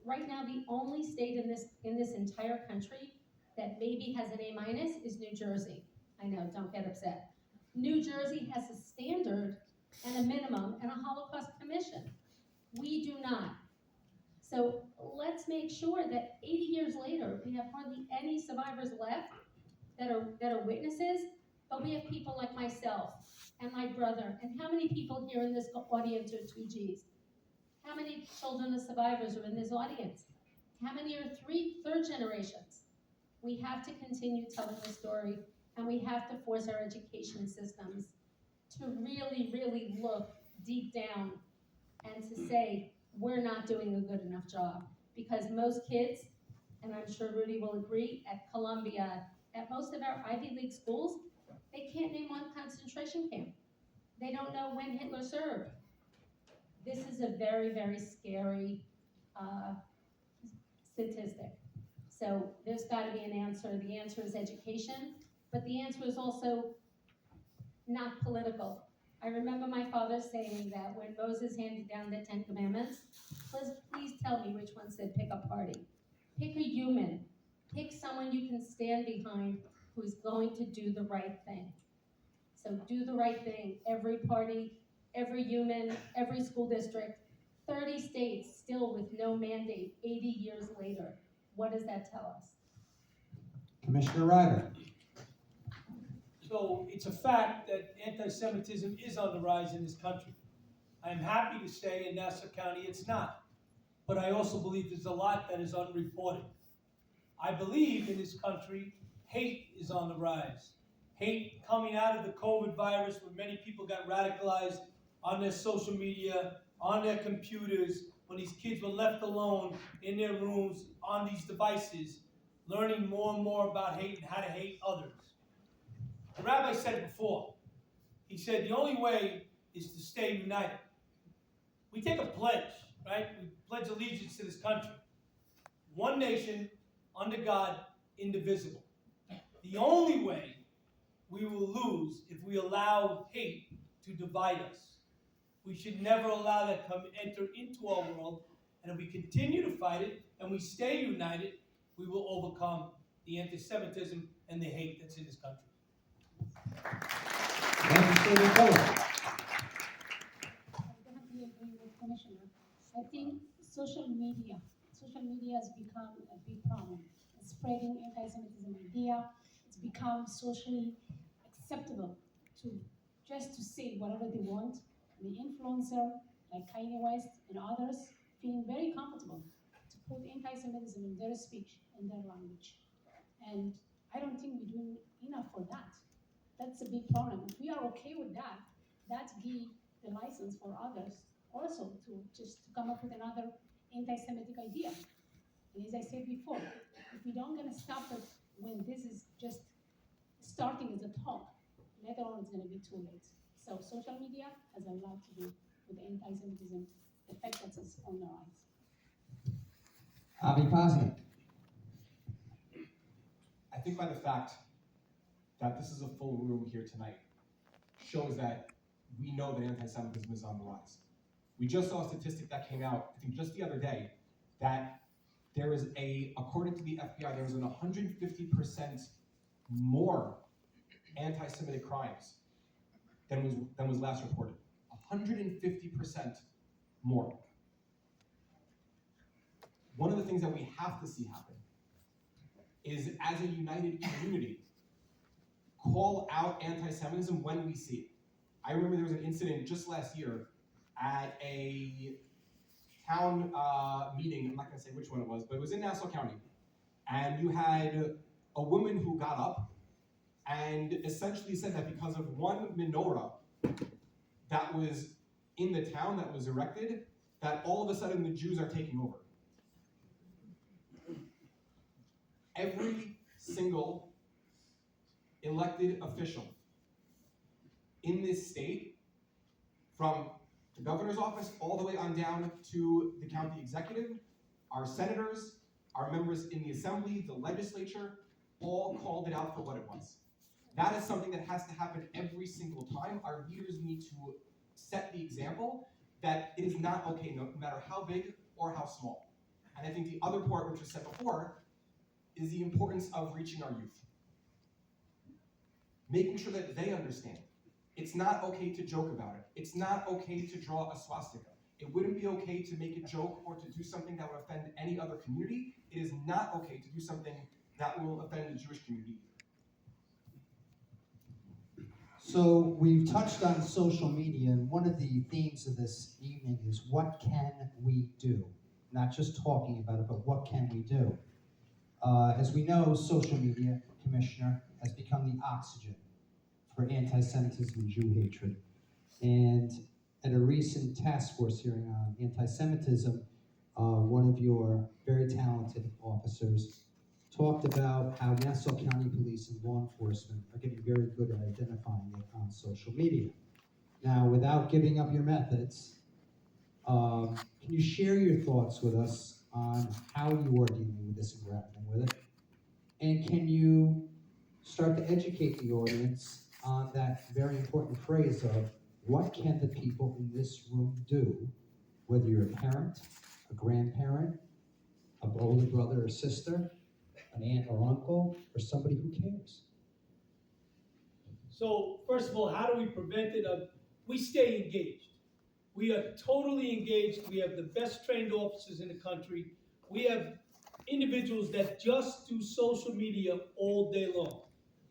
Right now, the only state in this entire country that maybe has an A- is New Jersey. I know, don't get upset. New Jersey has a standard and a minimum and a Holocaust commission. We do not. So let's make sure that 80 years later, we have hardly any survivors left that are witnesses, but we have people like myself and my brother, and how many people here in this audience are 2Gs? How many children of survivors are in this audience? How many are third generations? We have to continue telling the story, and we have to force our education systems to really, really look deep down and to say, we're not doing a good enough job. Because most kids, and I'm sure Rudy will agree, at Columbia, at most of our Ivy League schools, they can't name one concentration camp. They don't know when Hitler served. This is a very, very scary statistic. So there's got to be an answer. The answer is education, but the answer is also not political. I remember my father saying that when Moses handed down the 10 Commandments, please tell me which one said pick a party. Pick a human. Pick someone you can stand behind who's going to do the right thing. So do the right thing. Every party, every human, every school district, 30 states still with no mandate 80 years later. What does that tell us? Commissioner Ryder. So it's a fact that anti-Semitism is on the rise in this country. I'm happy to say in Nassau County it's not. But I also believe there's a lot that is unreported. I believe in this country, hate is on the rise. Hate coming out of the COVID virus, where many people got radicalized on their social media, on their computers, when these kids were left alone in their rooms on these devices, learning more and more about hate and how to hate others. The rabbi said it before. He said the only way is to stay united. We take a pledge, right? We pledge allegiance to this country. One nation, under God, indivisible. The only way we will lose if we allow hate to divide us. We should never allow that to enter into our world. And if we continue to fight it and we stay united, we will overcome the anti-Semitism and the hate that's in this country. Legislator Pilip. I definitely agree with Commissioner. I think social media social media has become a big problem. It's spreading anti-Semitism idea. It's become socially acceptable to just to say whatever they want. And the influencer, like Kanye West and others, feeling very comfortable to put anti-Semitism in their speech and their language. And I don't think we're doing enough for that. That's a big problem. If we are okay with that, that give the license for others also to just to come up with another anti-Semitic idea. And as I said before, if we don't gonna stop it when this is just starting as a talk, later on it's gonna be too late. So social media has a lot to do with anti-Semitism, the fact that it's on the rise. AviPosnick. I think by the fact that this is a full room here tonight shows that we know that anti-Semitism is on the rise. We just saw a statistic that came out, I think just the other day, that there is according to the FBI, there was an 150% more anti-Semitic crimes than was last reported. 150% more. One of the things that we have to see happen is, as a united community, call out anti-Semitism when we see it. I remember there was an incident just last year at a town meeting. I'm not going to say which one it was, but it was in Nassau County. And you had a woman who got up and essentially said that because of one menorah that was in the town that was erected, that all of a sudden the Jews are taking over. Every single elected official in this state, from the governor's office all the way on down to the county executive, our senators, our members in the assembly, the legislature, all called it out for what it was. That is something that has to happen every single time. Our leaders need to set the example that it is not okay, no matter how big or how small. And I think the other part, which was said before, is the importance of reaching our youth. Making sure that they understand. It's not okay to joke about it. It's not okay to draw a swastika. It wouldn't be okay to make a joke or to do something that would offend any other community. It is not okay to do something that will offend the Jewish community. So we've touched on social media, and one of the themes of this evening is what can we do? Not just talking about it, but what can we do? As we know, social media, Commissioner, has become the oxygen for anti-Semitism and Jew hatred. And at a recent task force hearing on anti-Semitism, one of your very talented officers talked about how Nassau County Police and law enforcement are getting very good at identifying it on social media. Now, without giving up your methods, can you share your thoughts with us on how you are dealing with this and grappling with it? And can you start to educate the audience on that very important phrase of what can the people in this room do, whether you're a parent, a grandparent, an older brother or sister, an aunt or uncle, or somebody who cares? So, first of all, how do we prevent it? We stay engaged. We are totally engaged. We have the best trained officers in the country. We have individuals that just do social media all day long.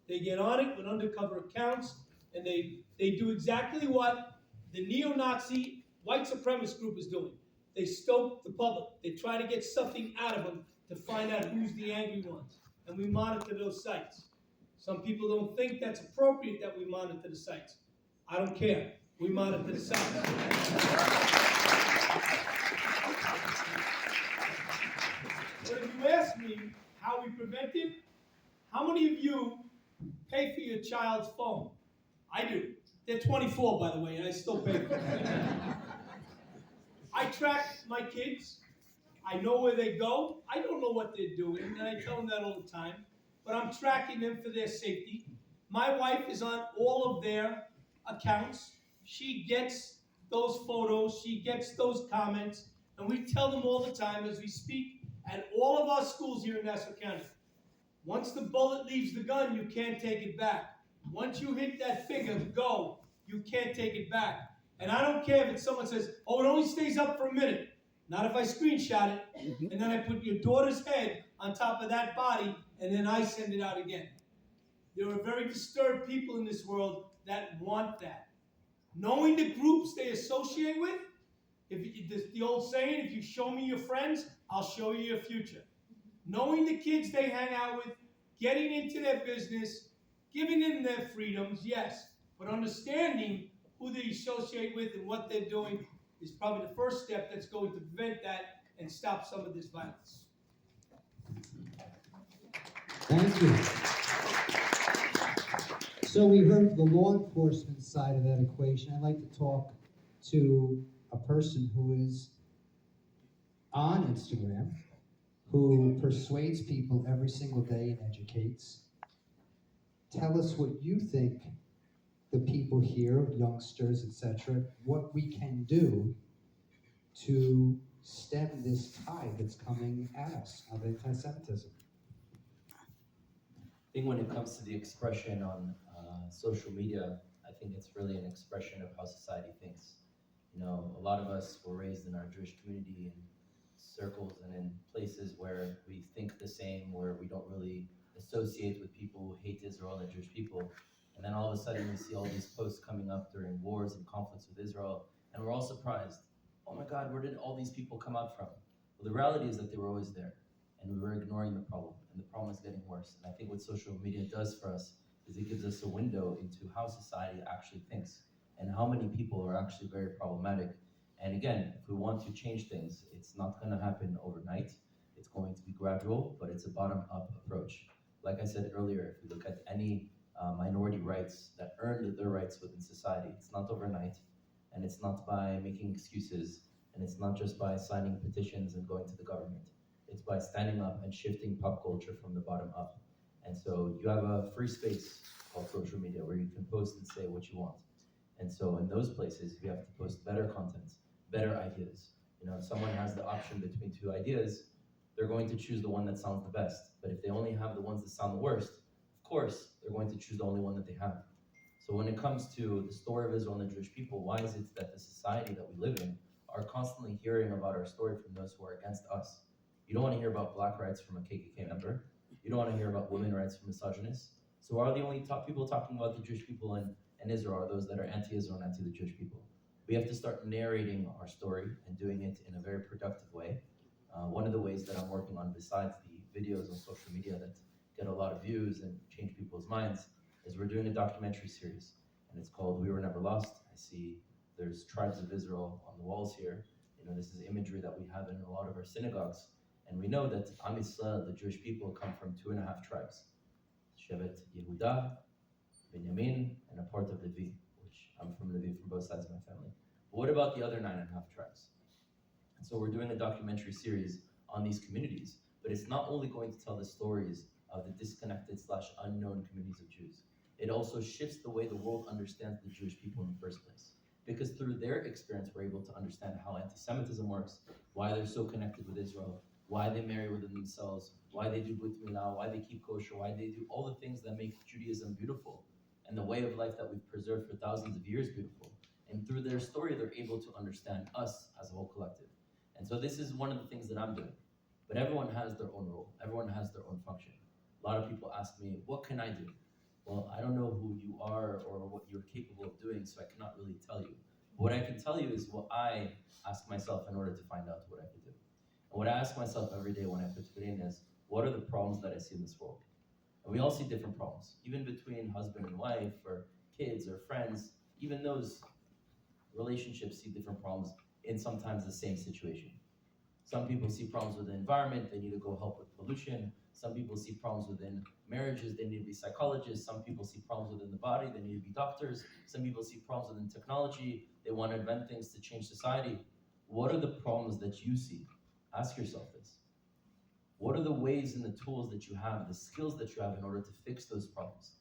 They get on it with undercover accounts, and they do exactly what the neo-Nazi white supremacist group is doing. They stoke the public. They try to get something out of them to find out who's the angry ones. And we monitor those sites. Some people don't think that's appropriate that we monitor the sites. I don't care. We monitor the sites. But if you ask me how we prevent it, how many of you pay for your child's phone? I do. They're 24, by the way, and I still pay for them. I track my kids. I know where they go. I don't know what they're doing, and I tell them that all the time. But I'm tracking them for their safety. My wife is on all of their accounts. She gets those photos. She gets those comments. And we tell them all the time as we speak at all of our schools here in Nassau County. Once the bullet leaves the gun, you can't take it back. Once you hit that finger, go, you can't take it back. And I don't care if it's someone says, oh, it only stays up for a minute. Not if I screenshot it, and then I put your daughter's head on top of that body, and then I send it out again. There are very disturbed people in this world that want that. Knowing the groups they associate with, the old saying, if you show me your friends, I'll show you your future. Knowing the kids they hang out with, getting into their business, giving them their freedoms, yes, but understanding who they associate with and what they're doing is probably the first step that's going to prevent that and stop some of this violence. Thank you. So we heard the law enforcement side of that equation. I'd like to talk to a person who is on Instagram, who persuades people every single day and educates. Tell us what you think the people here, youngsters, etc., what we can do to stem this tide that's coming at us of anti-Semitism. I think when it comes to the expression on social media, I think it's really an expression of how society thinks. You know, a lot of us were raised in our Jewish community in circles and in places where we think the same, where we don't really associate with people who hate Israel and Jewish people. And then all of a sudden we see all these posts coming up during wars and conflicts with Israel, and we're all surprised. Oh my God, where did all these people come out from? Well, the reality is that they were always there, and we were ignoring the problem, and the problem is getting worse. And I think what social media does for us is it gives us a window into how society actually thinks and how many people are actually very problematic. And again, if we want to change things, it's not going to happen overnight. It's going to be gradual, but it's a bottom-up approach. Like I said earlier, if we look at any minority rights that earned their rights within society, it's not overnight, and it's not by making excuses, and it's not just by signing petitions and going to the government. It's by standing up and shifting pop culture from the bottom up. And so you have a free space called social media where you can post and say what you want. And so in those places, you have to post better content, better ideas. You know, if someone has the option between two ideas, they're going to choose the one that sounds the best. But if they only have the ones that sound the worst, of course, they're going to choose the only one that they have. So when it comes to the story of Israel and the Jewish people, why is it that the society that we live in are constantly hearing about our story from those who are against us? You don't want to hear about black rights from a KKK member. You don't want to hear about women rights from misogynists. So are the only people talking about the Jewish people in Israel are those that are anti-Israel and anti the Jewish people? We have to start narrating our story and doing it in a very productive way. One of the ways that I'm working on, besides the videos on social media that get a lot of views and change people's minds, is we're doing a documentary series, and it's called We Were Never Lost. I see there's tribes of Israel on the walls here. You know, this is imagery that we have in a lot of our synagogues. And we know that Am Yisrael, the Jewish people, come from 2.5 tribes. Shevet Yehuda, Benjamin, and a part of Levi, which I'm from Levi from both sides of my family. But what about the other 9.5 tribes? And so we're doing a documentary series on these communities, but it's not only going to tell the stories of the disconnected / unknown communities of Jews. It also shifts the way the world understands the Jewish people in the first place. Because through their experience, we're able to understand how anti-Semitism works, why they're so connected with Israel, why they marry within themselves, why they do Brit Milah, why they keep kosher, why they do all the things that make Judaism beautiful, and the way of life that we've preserved for thousands of years beautiful. And through their story, they're able to understand us as a whole collective. And so this is one of the things that I'm doing. But everyone has their own role. Everyone has their own function. A lot of people ask me, what can I do? Well, I don't know who you are or what you're capable of doing, so I cannot really tell you. But what I can tell you is what I ask myself in order to find out what I can do. And what I ask myself every day when I put it in is, what are the problems that I see in this world? And we all see different problems, even between husband and wife, or kids, or friends. Even those relationships see different problems in sometimes the same situation. Some people see problems with the environment, they need to go help with pollution. Some people see problems within marriages, they need to be psychologists. Some people see problems within the body, they need to be doctors. Some people see problems within technology, they want to invent things to change society. What are the problems that you see? Ask yourself this. What are the ways and the tools that you have, the skills that you have in order to fix those problems?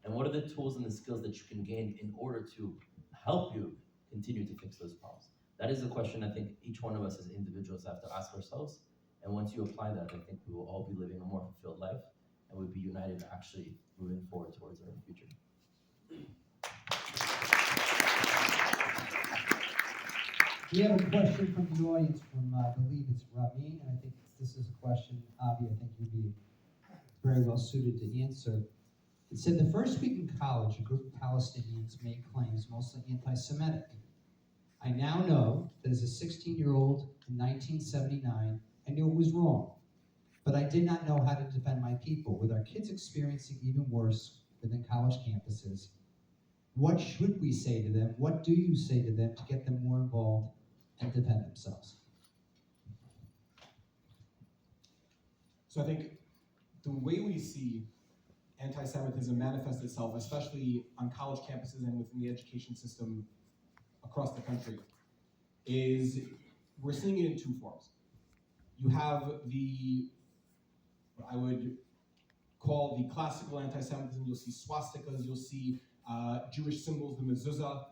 And what are the tools and the skills that you can gain in order to help you continue to fix those problems? That is a question I think each one of us as individuals have to ask ourselves. And once you apply that, I think we will all be living a more fulfilled life and we'll be united actually moving forward towards our future. We have a question from the audience from, I believe it's Ramin, and I think this is a question, Avi, I think you'd be very well suited to answer. It said, the first week in college, a group of Palestinians made claims mostly anti-Semitic. I now know that as a 16-year-old in 1979, I knew it was wrong, but I did not know how to defend my people. With our kids experiencing even worse within college campuses, what should we say to them? What do you say to them to get them more involved and defend themselves? So I think the way we see anti-Semitism manifest itself, especially on college campuses and within the education system across the country, is we're seeing it in two forms. You have what I would call the classical anti-Semitism. You'll see swastikas, you'll see Jewish symbols, the mezuzah,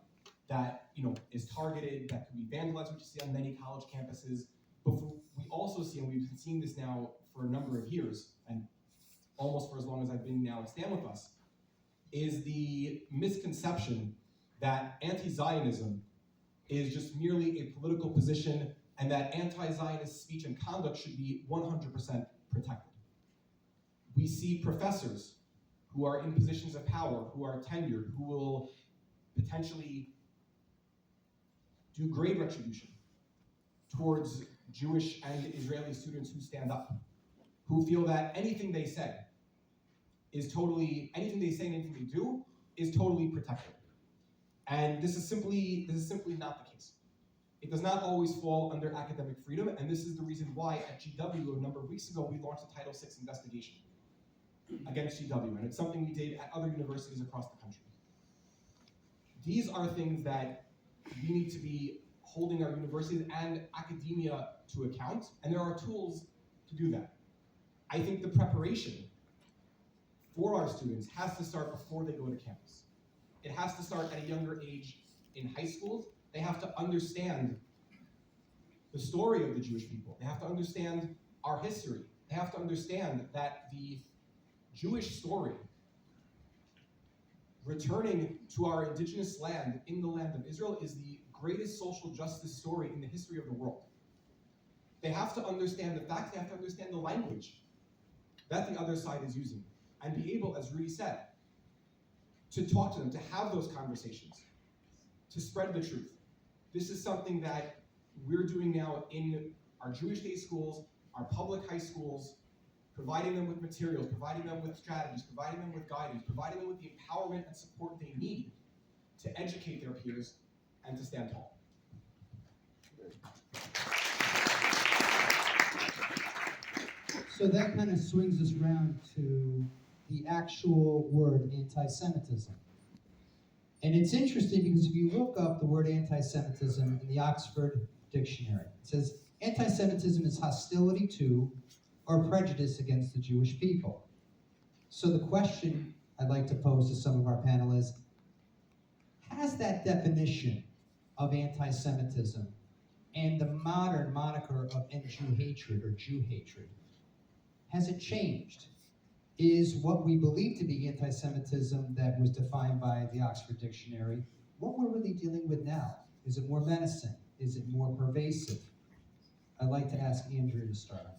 that is targeted, that can be vandalized, which you see on many college campuses. But we also see, and we've been seeing this now for a number of years, and almost for as long as I've been now at StandWithUs, is the misconception that anti-Zionism is just merely a political position and that anti-Zionist speech and conduct should be 100% protected. We see professors who are in positions of power, who are tenured, who will potentially do grade retribution towards Jewish and Israeli students who stand up, who feel that anything they say and anything they do is totally protected. And this is simply not the case. It does not always fall under academic freedom, and this is the reason why at GW a number of weeks ago we launched a Title VI investigation against GW, and it's something we did at other universities across the country. These are things that we need to be holding our universities and academia to account, and there are tools to do that. I think the preparation for our students has to start before they go to campus. It has to start at a younger age in high schools. They have to understand the story of the Jewish people. They have to understand our history. They have to understand that the Jewish story, returning to our indigenous land in the land of Israel, is the greatest social justice story in the history of the world. They have to understand the facts, they have to understand the language that the other side is using, and be able, as Rudy said, to talk to them, to have those conversations, to spread the truth. This is something that we're doing now in our Jewish day schools, our public high schools, providing them with materials, providing them with strategies, providing them with guidance, providing them with the empowerment and support they need to educate their peers and to stand tall. So that kind of swings us around to the actual word anti-Semitism. And it's interesting because if you look up the word anti-Semitism in the Oxford Dictionary, it says anti-Semitism is hostility to or prejudice against the Jewish people. So the question I'd like to pose to some of our panelists, has that definition of anti-Semitism and the modern moniker of Jew hatred or Jew hatred, has it changed? Is what we believe to be anti-Semitism that was defined by the Oxford Dictionary what we're really dealing with now? Is it more menacing? Is it more pervasive? I'd like to ask Andrea to start on that.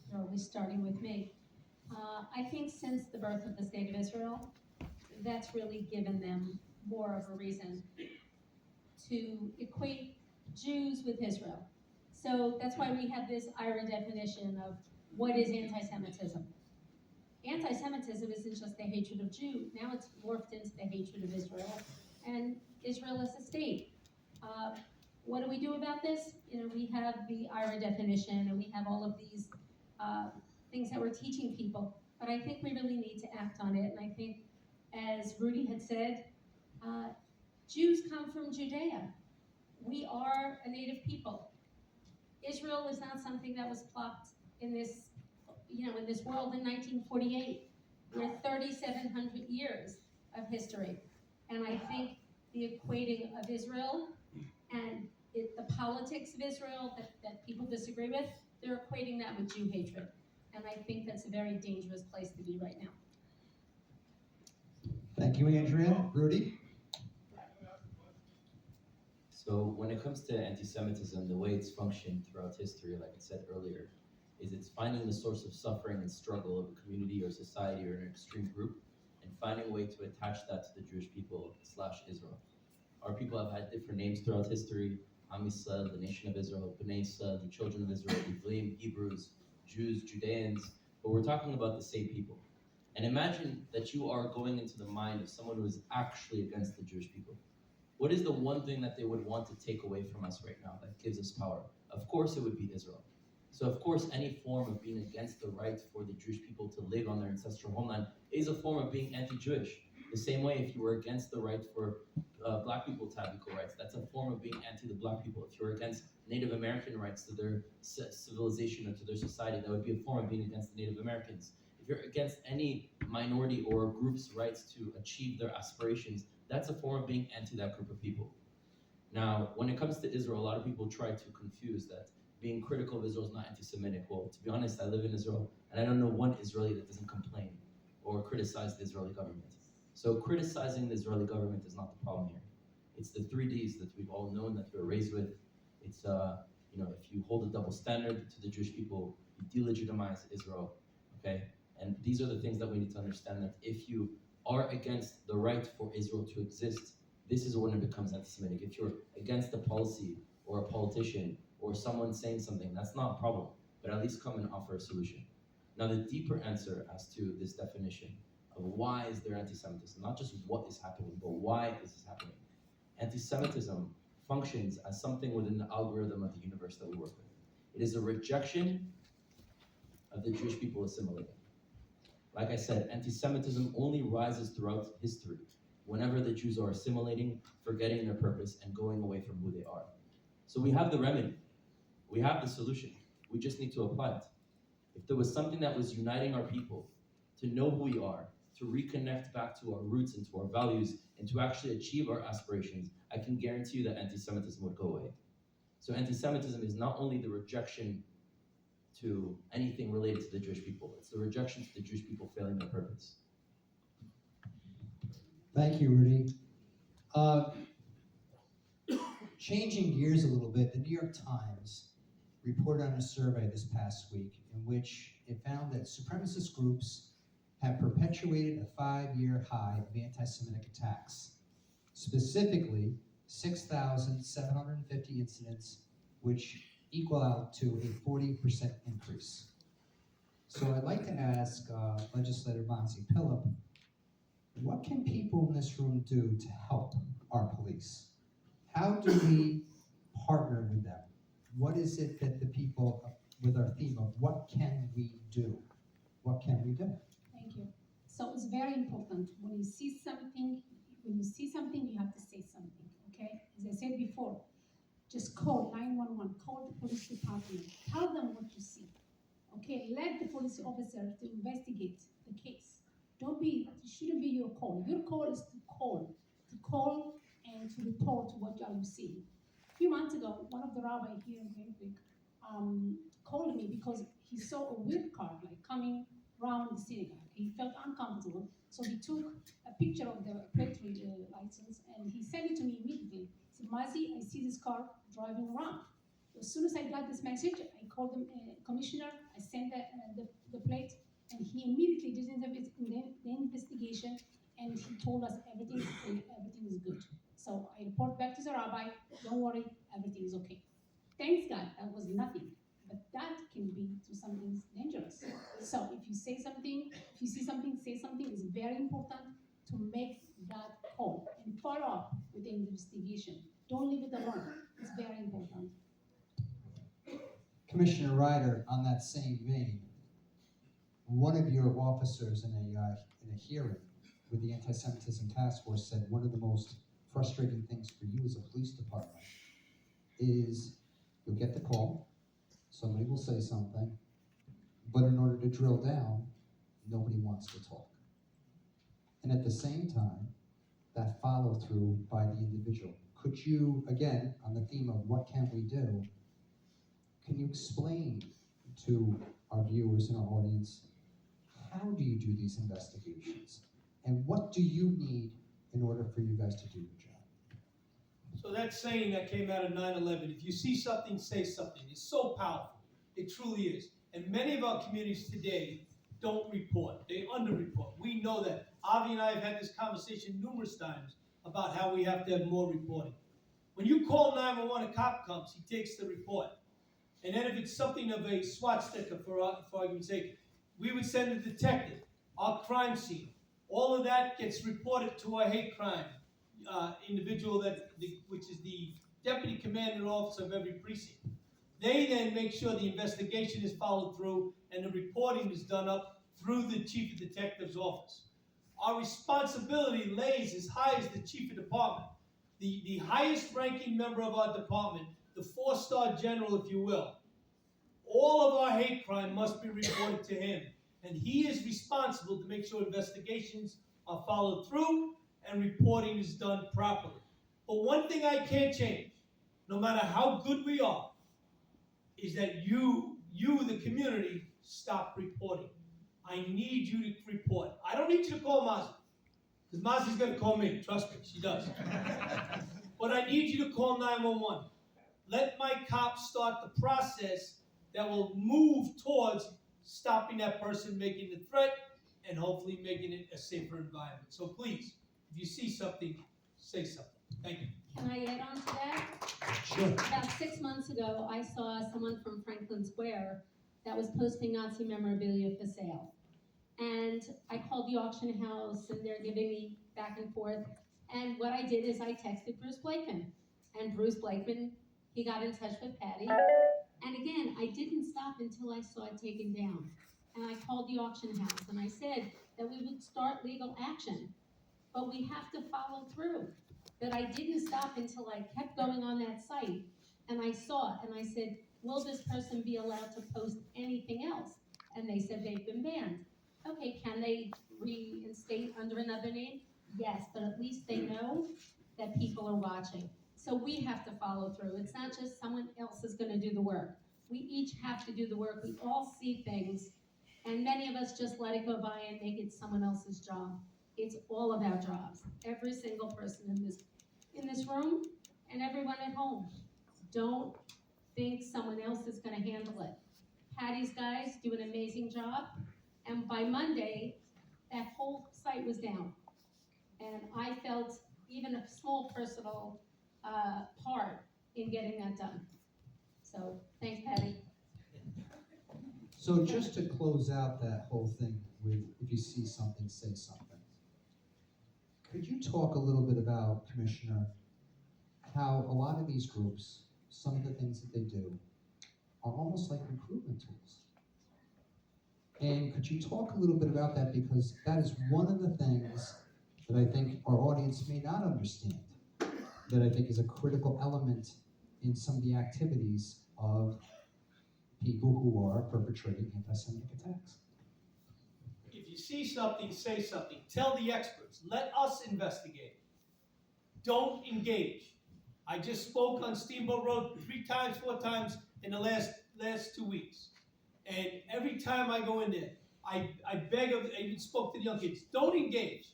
You're always starting with me. I think since the birth of the State of Israel, that's really given them more of a reason to equate Jews with Israel. So that's why we have this IRA definition of what is anti-Semitism. Anti-Semitism isn't just the hatred of Jews. Now it's morphed into the hatred of Israel and Israel as a state. What do we do about this? We have the IRA definition and we have all of these things that we're teaching people, but I think we really need to act on it. And I think, as Rudy had said, Jews come from Judea. We are a native people. Israel is not something that was plopped in this, in this world in 1948. We're 3,700 years of history. And I think the equating of Israel and the politics of Israel that people disagree with, they're equating that with Jew hatred. And I think that's a very dangerous place to be right now. Thank you, Andrea. Rudy? So when it comes to anti-Semitism, the way it's functioned throughout history, like I said earlier, is it's finding the source of suffering and struggle of a community or society or an extreme group, and finding a way to attach that to the Jewish people / Israel. Our people have had different names throughout history: Am Yisrael, the nation of Israel; Bnei Yisrael, the children of Israel; Ivrim, Hebrews; Jews, Judeans. But we're talking about the same people. And imagine that you are going into the mind of someone who is actually against the Jewish people. What is the one thing that they would want to take away from us right now that gives us power? Of course, it would be Israel. So of course, any form of being against the right for the Jewish people to live on their ancestral homeland is a form of being anti-Jewish. The same way, if you were against the right for black people to have equal rights, that's a form of being anti the black people. If you're against Native American rights to their civilization or to their society, that would be a form of being against the Native Americans. If you're against any minority or group's rights to achieve their aspirations, that's a form of being anti that group of people. Now, when it comes to Israel, a lot of people try to confuse that being critical of Israel is not anti-Semitic. Well, to be honest, I live in Israel, and I don't know one Israeli that doesn't complain or criticize the Israeli government. So criticizing the Israeli government is not the problem here. It's the 3Ds that we've all known, that we're raised with. It's, if you hold a double standard to the Jewish people, you delegitimize Israel, okay? And these are the things that we need to understand, that if you are against the right for Israel to exist, this is when it becomes anti-Semitic. If you're against a policy or a politician or someone saying something, that's not a problem, but at least come and offer a solution. Now, the deeper answer as to this definition of why is there anti-Semitism, not just what is happening, but why is this happening. Anti-Semitism functions as something within the algorithm of the universe that we work with. It is a rejection of the Jewish people assimilating. Like I said, anti-Semitism only rises throughout history whenever the Jews are assimilating, forgetting their purpose, and going away from who they are. So we have the remedy. We have the solution. We just need to apply it. If there was something that was uniting our people to know who we are, to reconnect back to our roots and to our values, and to actually achieve our aspirations, I can guarantee you that anti-Semitism would go away. So anti-Semitism is not only the rejection to anything related to the Jewish people, it's the rejection to the Jewish people failing their purpose. Thank you, Rudy. Changing gears a little bit, the New York Times reported on a survey this past week in which it found that supremacist groups have perpetuated a 5-year high of anti-Semitic attacks. Specifically, 6,750 incidents, which equal out to a 40% increase. So I'd like to ask Legislator Mazi Pilip, what can people in this room do to help our police? How do we partner with them? What is it that the people, with our theme of what can we do? What can we do? Thank you. So it's very important. When you see something, you have to say something, okay? As I said before, just call 911, call the police department, tell them what you see, okay? Let the police officer to investigate the case. It shouldn't be your call. Your call is to call and to report what you are seeing. A few months ago, one of the rabbis here in Greenwich called me because he saw a weird car coming around the synagogue. He felt uncomfortable, so he took a picture of the plate license and he sent it to me immediately. He said, Mazi, I see this car driving around. As soon as I got this message, I called the commissioner, I sent the plate, and he immediately did the investigation, and he told us everything is good. So I report back to the rabbi, don't worry, everything is okay. Thanks God, that was nothing. But that can be to something dangerous. So if you see something, say something. It's very important to make that call and follow up with the investigation. Don't leave it alone. It's very important. Commissioner Ryder, on that same vein, one of your officers in a hearing with the Anti-Semitism Task Force said one of the most frustrating things for you as a police department is you'll get the call, somebody will say something, but in order to drill down, nobody wants to talk. And at the same time, that follow through by the individual. Could you, again, on the theme of what can we do, can you explain to our viewers and our audience, how do you do these investigations? And what do you need in order for you guys to do your job? So that saying that came out of 9/11, if you see something, say something. It's so powerful. It truly is. And many of our communities today don't report. They underreport. We know that. Avi and I have had this conversation numerous times about how we have to have more reporting. When you call 911, a cop comes, he takes the report. And then if it's something of a SWAT sticker, for argument's sake, we would send a detective, our crime scene. All of that gets reported to our hate crime individual, which is the deputy commander officer of every precinct. They then make sure the investigation is followed through and the reporting is done up through the chief of detective's office. Our responsibility lays as high as the chief of department, the highest ranking member of our department, the 4-star general, if you will. All of our hate crime must be reported to him, and he is responsible to make sure investigations are followed through and reporting is done properly. But one thing I can't change, no matter how good we are, is that you, the community, stop reporting. I need you to report. I don't need you to call Mazi, because Mazi's going to call me. Trust me, she does. But I need you to call 911. Let my cops start the process that will move towards stopping that person making the threat and hopefully making it a safer environment. So please, if you see something, say something. Thank you. Can I add on to that? Sure. About 6 months ago, I saw someone from Franklin Square that was posting Nazi memorabilia for sale. And I called the auction house, and they're giving me back and forth. And what I did is I texted Bruce Blakeman. And Bruce Blakeman, he got in touch with Patty. And again, I didn't stop until I saw it taken down. And I called the auction house, and I said that we would start legal action. But we have to follow through. But I didn't stop until I kept going on that site, and I saw it, and I said, will this person be allowed to post anything else? And they said they've been banned. Okay, can they reinstate under another name? Yes, but at least they know that people are watching. So we have to follow through. It's not just someone else is gonna do the work. We each have to do the work. We all see things, and many of us just let it go by and make it someone else's job. It's all of our jobs. Every single person in this room and everyone at home. Don't think someone else is gonna handle it. Patty's guys do an amazing job, and by Monday, that whole site was down. And I felt even a small personal part in getting that done. So, thanks, Patty. So just to close out that whole thing with, if you see something, say something. Could you talk a little bit about, Commissioner, how a lot of these groups, some of the things that they do, are almost like recruitment tools? And could you talk a little bit about that, because that is one of the things that I think our audience may not understand, that I think is a critical element in some of the activities of people who are perpetrating anti-Semitic attacks. If you see something, say something. Tell the experts. Let us investigate. Don't engage. I just spoke on Steamboat Road 3 times, 4 times in the last 2 weeks. And every time I go in there, I beg of, I even spoke to the young kids, don't engage.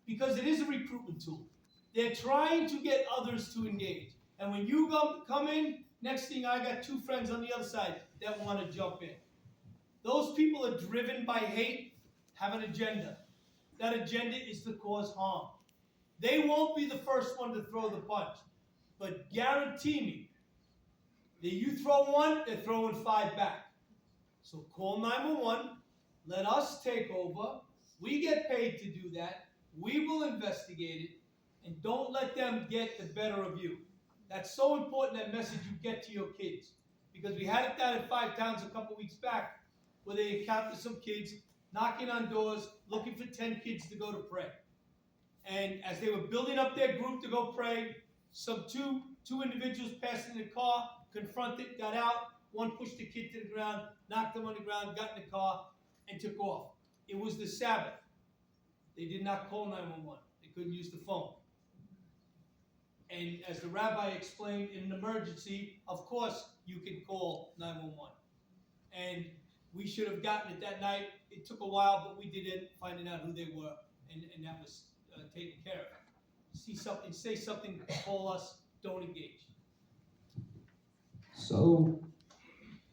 Because it is a recruitment tool. They're trying to get others to engage. And when you come in, next thing I got 2 friends on the other side that want to jump in. Those people are driven by hate, have an agenda. That agenda is to cause harm. They won't be the first one to throw the punch, but guarantee me that you throw one, they're throwing 5 back. So call 911, let us take over. We get paid to do that. We will investigate it, and don't let them get the better of you. That's so important, that message you get to your kids. Because we had it down at 5 Towns a couple weeks back, where they encountered some kids knocking on doors, looking for 10 kids to go to pray. And as they were building up their group to go pray, some two individuals passed in the car, confronted, got out. One pushed the kid to the ground, knocked him on the ground, got in the car, and took off. It was the Sabbath. They did not call 911. They couldn't use the phone. And as the rabbi explained, in an emergency, of course, you can call 911. And we should have gotten it that night. It took a while, but we did it, finding out who they were, and that was taken care of. See something, say something, call us. don't engage. So,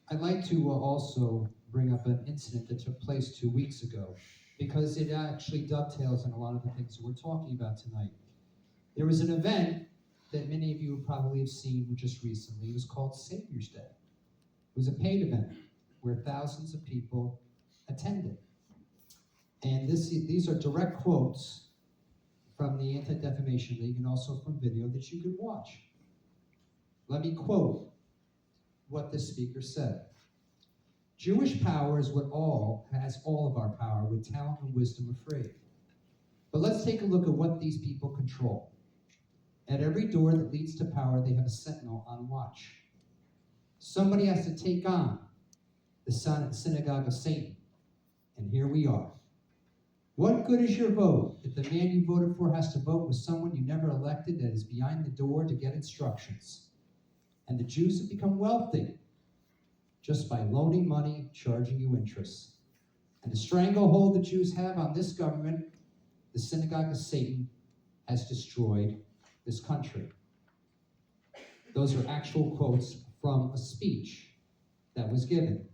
I'd like to also bring up an incident that took place 2 weeks ago, because it actually dovetails on a lot of the things that we're talking about tonight. There was an event that many of you probably have seen just recently. It was called Savior's Day. It was a paid event where thousands of people attended. And these are direct quotes from the Anti-Defamation League and also from video that you can watch. Let me quote what this speaker said. Jewish power is what has all of our power, with talent and wisdom afraid. But let's take a look at what these people control. At every door that leads to power, they have a sentinel on watch. Somebody has to take on the synagogue of Satan. And here we are. What good is your vote if the man you voted for has to vote with someone you never elected that is behind the door to get instructions? And the Jews have become wealthy just by loaning money, charging you interest. And the stranglehold the Jews have on this government, the synagogue of Satan, has destroyed this country. Those are actual quotes from a speech that was given.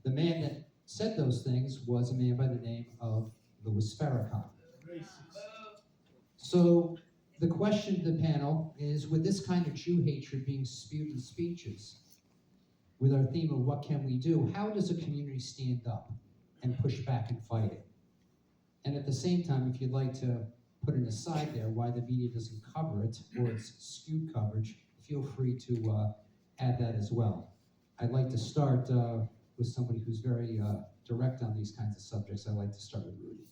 The man that said those things was a man by the name of Louis Farrakhan. So the question to the panel is, with this kind of Jew hatred being spewed in speeches, with our theme of what can we do, how does a community stand up and push back and fight it? And at the same time, if you'd like to put an aside there why the media doesn't cover it, or it's skewed coverage, feel free to add that as well. I'd like to start with somebody who's very direct on these kinds of subjects. I'd like to start with Rudy.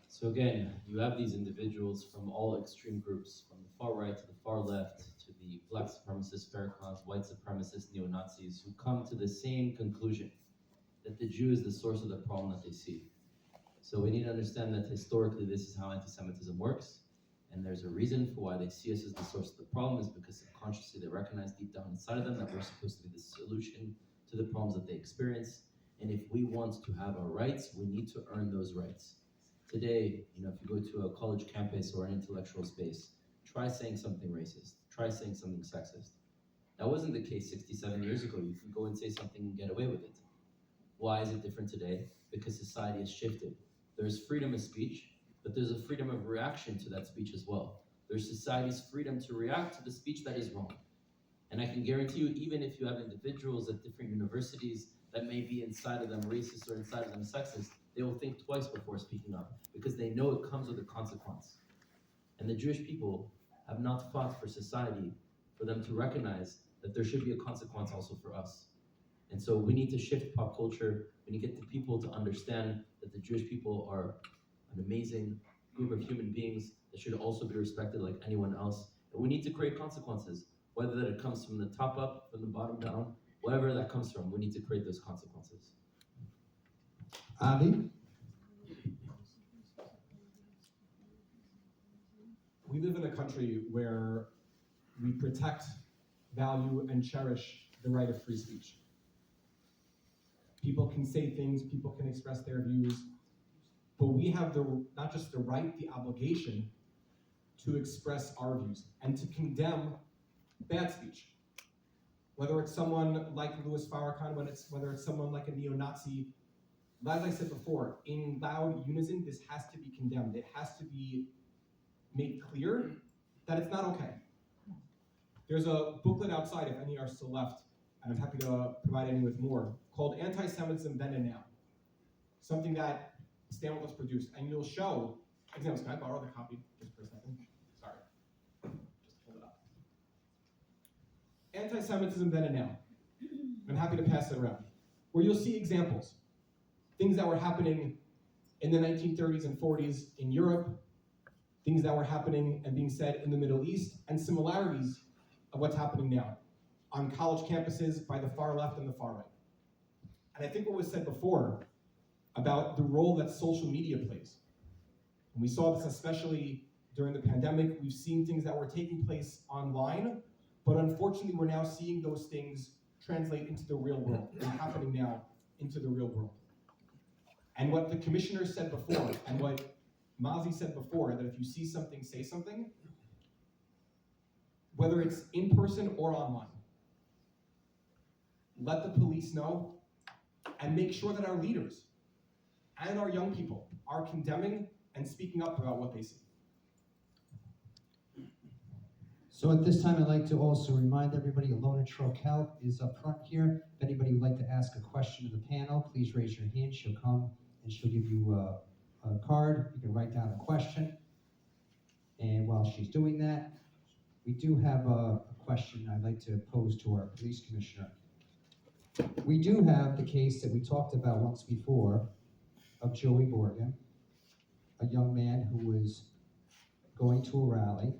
So again, you have these individuals from all extreme groups, from the far right to the far left, to the black supremacists, Farrakhan's, white supremacists, neo-Nazis, who come to the same conclusion, that the Jew is the source of the problem that they see. So we need to understand that historically this is how anti-Semitism works, and there's a reason for why they see us as the source of the problem, is because subconsciously they recognize deep down inside of them that we're supposed to be the solution to the problems that they experience. And if we want to have our rights, we need to earn those rights. Today, if you go to a college campus or an intellectual space, try saying something racist, try saying something sexist. That wasn't the case 67 years ago. You can go and say something and get away with it. Why is it different today? Because society has shifted. There's freedom of speech, but there's a freedom of reaction to that speech as well. There's society's freedom to react to the speech that is wrong. And I can guarantee you, even if you have individuals at different universities that may be inside of them racist or inside of them sexist, they will think twice before speaking up, because they know it comes with a consequence. And the Jewish people have not fought for society, for them to recognize that there should be a consequence also for us. And so we need to shift pop culture. We need to get the people to understand that the Jewish people are an amazing group of human beings that should also be respected like anyone else. And we need to create consequences, whether that it comes from the top up, from the bottom down, whatever that comes from, we need to create those consequences. Avi? We live in a country where we protect, value, and cherish the right of free speech. People can say things, people can express their views, but we have not just the right, the obligation to express our views and to condemn bad speech. Whether it's someone like Louis Farrakhan, whether it's someone like a neo-Nazi, as I said before, in loud unison, this has to be condemned. It has to be made clear that it's not okay. There's a booklet outside, if any are still left, and I'm happy to provide any with more, called Anti-Semitism Then and Now. Something that StandWithUs produced, and you'll show, examples. Can I borrow the copy just for a second? Sorry, just hold it up. Anti-Semitism Then and Now. I'm happy to pass it around, where you'll see examples, things that were happening in the 1930s and 40s in Europe, things that were happening and being said in the Middle East, and similarities of what's happening now on college campuses by the far left and the far right. And I think what was said before about the role that social media plays. And we saw this especially during the pandemic. We've seen things that were taking place online, but unfortunately we're now seeing those things translate into the real world and happening now into the real world. And what the commissioner said before, and what Mazi said before, that if you see something, say something, whether it's in person or online. Let the police know, and make sure that our leaders and our young people are condemning and speaking up about what they see. So at this time, I'd like to also remind everybody, Alona Trokel is up front here. If anybody would like to ask a question to the panel, please raise your hand. She'll come and she'll give you a card. You can write down a question. And while she's doing that, we do have a question I'd like to pose to our police commissioner. We do have the case that we talked about once before of Joey Borgen, a young man who was going to a rally,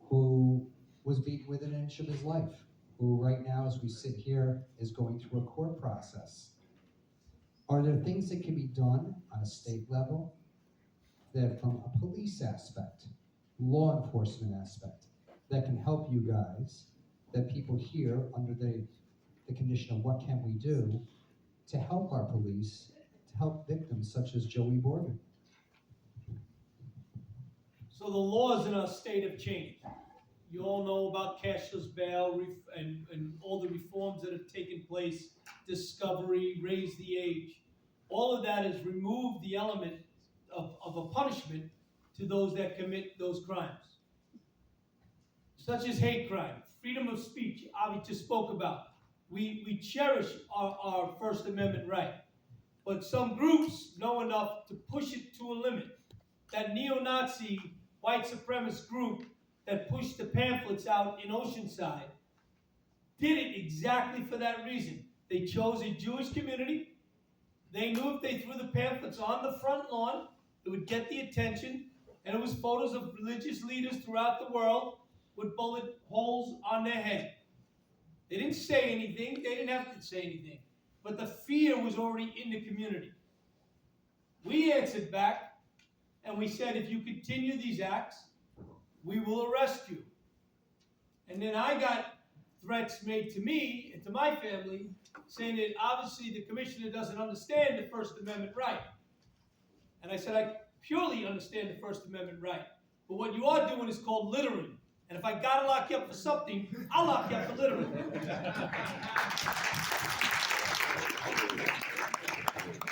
who was beaten within an inch of his life, who right now, as we sit here, is going through a court process. Are there things that can be done on a state level that from a police aspect, law enforcement aspect, that can help you guys, that people here under the condition of what can we do to help our police, to help victims such as Joey Borgen? So the laws in our state have changed. You all know about cashless bail and all the reforms that have taken place, discovery, raise the age. All of that has removed the element of a punishment to those that commit those crimes. Such as hate crime, freedom of speech, Avi just spoke about. We cherish our First Amendment right. But some groups know enough to push it to a limit. That neo-Nazi white supremacist group that pushed the pamphlets out in Oceanside did it exactly for that reason. They chose a Jewish community. They knew if they threw the pamphlets on the front lawn, it would get the attention, and it was photos of religious leaders throughout the world with bullet holes on their head. They didn't say anything. They didn't have to say anything. But the fear was already in the community. We answered back, and we said, if you continue these acts, we will arrest you. And then I got threats made to me and to my family saying that obviously the commissioner doesn't understand the First Amendment right. And I said, I purely understand the First Amendment right. But what you are doing is called littering. And if I gotta lock you up for something, I'll lock you up for littering.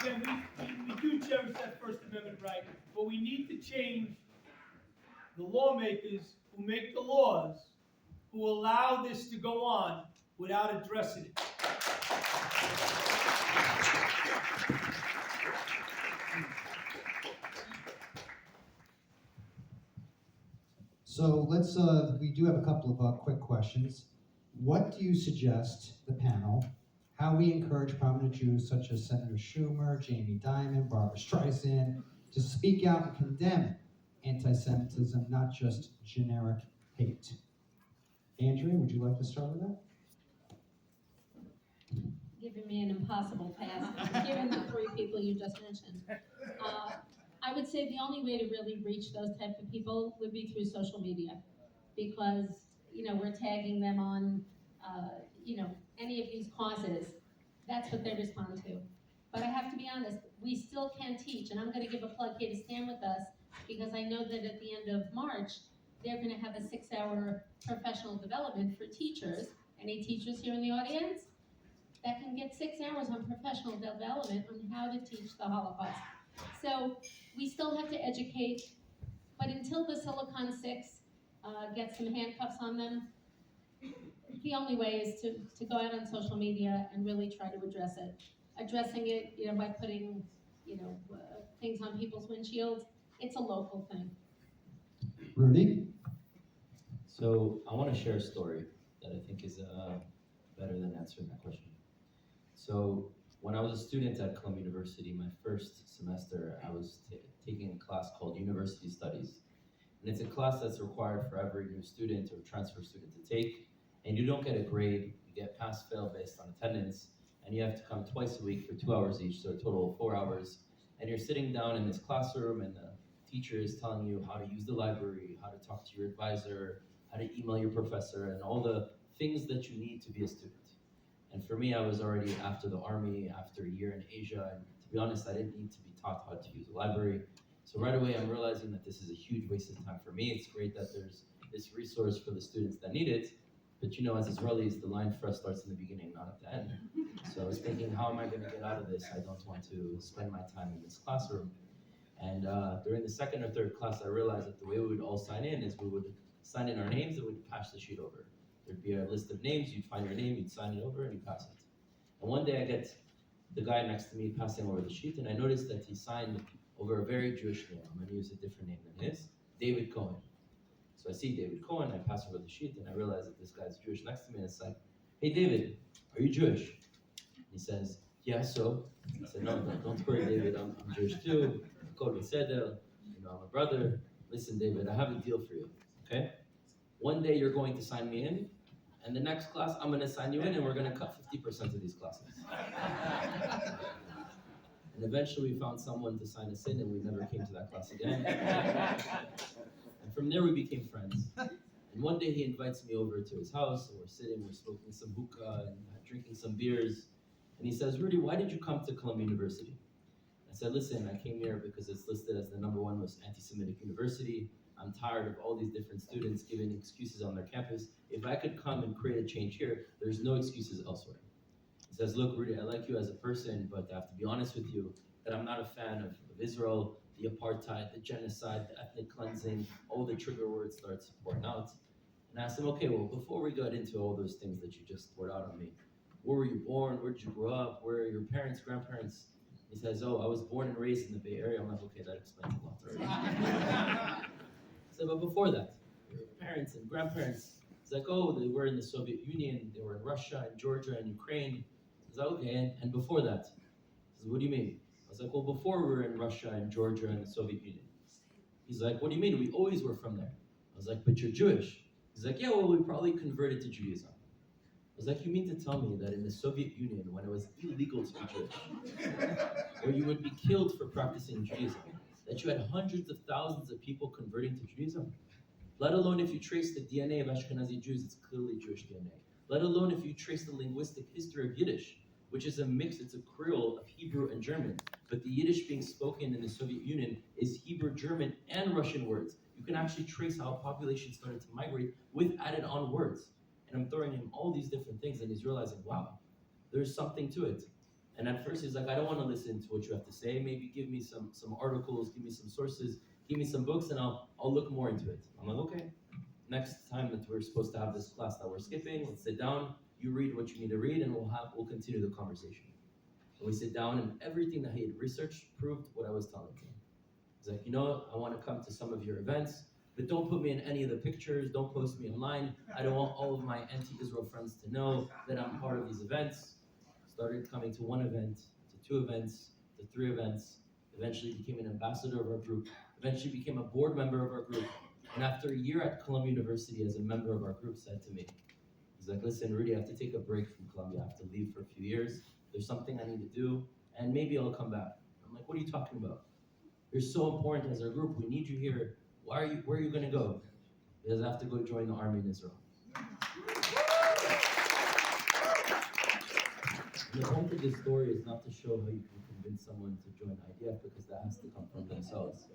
Again, we do cherish that First Amendment right, but we need to change the lawmakers who make the laws who allow this to go on without addressing it. So let's, we do have a couple of quick questions. What do you suggest, the panel, how we encourage prominent Jews such as Senator Schumer, Jamie Dimon, Barbara Streisand, to speak out and condemn anti-Semitism, not just generic hate? Andrea, would you like to start with that? Giving me an impossible task, given the three people you just mentioned. I would say the only way to really reach those type of people would be through social media, because we're tagging them on any of these causes. That's what they respond to. But I have to be honest, we still can teach, and I'm going to give a plug here to Stand With Us, because I know that at the end of March they're going to have a 6-hour professional development for teachers. Any teachers here in the audience that can get 6 hours on professional development on how to teach the Holocaust? So we still have to educate, but until the Silicon Six get some handcuffs on them, the only way is to go out on social media and really try to address it. Addressing it, by putting, things on people's windshields, it's a local thing. Rudy? So I want to share a story that I think is better than answering that question. So when I was a student at Columbia University, my first semester, I was taking a class called University Studies. And it's a class that's required for every new student or transfer student to take. And you don't get a grade, you get pass-fail based on attendance, and you have to come twice a week for 2 hours each, so a total of 4 hours. And you're sitting down in this classroom, and the teacher is telling you how to use the library, how to talk to your advisor, how to email your professor, and all the things that you need to be a student. And for me, I was already after the Army, after a year in Asia, and to be honest, I didn't need to be taught how to use a library. So right away, I'm realizing that this is a huge waste of time for me. It's great that there's this resource for the students that need it, but you know, as Israelis, the line for us starts in the beginning, not at the end. So I was thinking, how am I going to get out of this? I don't want to spend my time in this classroom. And during the second or third class, I realized that the way we would all sign in is we would sign in our names and we'd pass the sheet over. There'd be a list of names, you'd find your name, you'd sign it over, and you'd pass it. And one day I get the guy next to me passing over the sheet, and I noticed that he signed over a very Jewish name. I'm going to use a different name than his, David Cohen. So I see David Cohen, I pass over the sheet, and I realize that this guy's Jewish next to me, and it's like, hey David, are you Jewish? He says, yeah, so? I said, no, don't worry, David, I'm Jewish too. I'm a brother. Listen, David, I have a deal for you, okay? One day you're going to sign me in, and the next class I'm going to sign you in, and we're going to cut 50% of these classes. And eventually we found someone to sign us in, and we never came to that class again. And from there we became friends. And one day he invites me over to his house, and we're sitting, we're smoking some hookah and drinking some beers. And he says, Rudy, why did you come to Columbia University? I said, listen, I came here because it's listed as the #1 most anti-Semitic university. I'm tired of all these different students giving excuses on their campus. If I could come and create a change here, there's no excuses elsewhere. He says, look, Rudy, I like you as a person, but I have to be honest with you that I'm not a fan of Israel, the apartheid, the genocide, the ethnic cleansing, all the trigger words start pouring out. And I asked him, okay, well, before we got into all those things that you just poured out on me, where were you born? Where did you grow up? Where are your parents, grandparents? He says, oh, I was born and raised in the Bay Area. I'm like, okay, that explains a lot already. I said, but before that, your parents and grandparents, he's like, oh, they were in the Soviet Union, they were in Russia and Georgia and Ukraine. He's like, okay, and before that? He says, what do you mean? I was like, well, before we were in Russia and Georgia and the Soviet Union. He's like, what do you mean? We always were from there. I was like, but you're Jewish. He's like, yeah, well, we probably converted to Judaism. I was like, you mean to tell me that in the Soviet Union, when it was illegal to be Jewish, or you would be killed for practicing Judaism, that you had hundreds of thousands of people converting to Judaism? Let alone if you trace the DNA of Ashkenazi Jews, it's clearly Jewish DNA. Let alone if you trace the linguistic history of Yiddish, which is a mix, it's a Creole of Hebrew and German. But the Yiddish being spoken in the Soviet Union is Hebrew, German, and Russian words. You can actually trace how a population started to migrate with added on words. And I'm throwing him all these different things, and he's realizing, wow, there's something to it. And at first he's like, I don't want to listen to what you have to say. Maybe give me some articles, give me some sources, give me some books, and I'll look more into it. I'm like, okay. Next time that we're supposed to have this class that we're skipping, let's sit down, you read what you need to read, and we'll continue the conversation. And we sit down, and everything that he had researched proved what I was telling him. He's like, you know, I want to come to some of your events, but don't put me in any of the pictures, don't post me online. I don't want all of my anti-Israel friends to know that I'm part of these events. Started coming to one event, to 2 events, to 3 events, eventually became an ambassador of our group, eventually became a board member of our group, and after a year at Columbia University as a member of our group said to me, he's like, listen, Rudy, I have to take a break from Columbia, I have to leave for a few years, there's something I need to do, and maybe I'll come back. I'm like, what are you talking about? You're so important as our group, we need you here. Where are you gonna go? Because I have to go join the army in Israel. And the point of this story is not to show how you can convince someone to join IDF, because that has to come from themselves.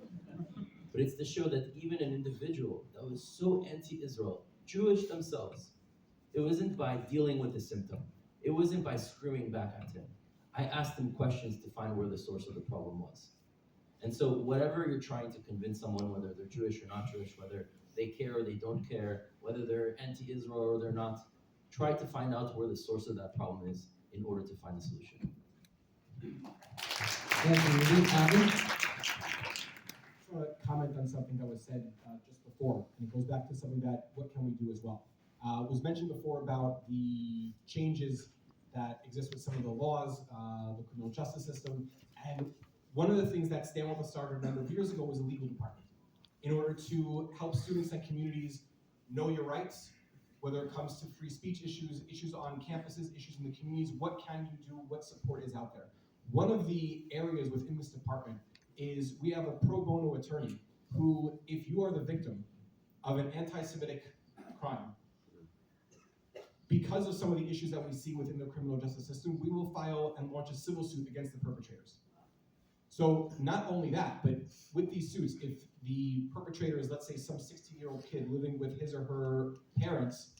But it's to show that even an individual that was so anti-Israel, Jewish themselves, it wasn't by dealing with the symptom. It wasn't by screaming back at him. I asked him questions to find where the source of the problem was. And so whatever you're trying to convince someone, whether they're Jewish or not Jewish, whether they care or they don't care, whether they're anti-Israel or they're not, try to find out where the source of that problem is in order to find a solution. Thank you, Rudy. Avi? I just want to comment on something that was said just before, and it goes back to something that, what can we do as well? It was mentioned before about the changes that exist with some of the laws, the criminal justice system, and one of the things that StandWithUs started a number of years ago was a legal department in order to help students and communities know your rights, whether it comes to free speech issues, issues on campuses, issues in the communities, what can you do, what support is out there. One of the areas within this department is we have a pro bono attorney who, if you are the victim of an anti-Semitic crime, because of some of the issues that we see within the criminal justice system, we will file and launch a civil suit against the perpetrators. So not only that, but with these suits, if the perpetrator is, let's say, some 16-year-old kid living with his or her parents,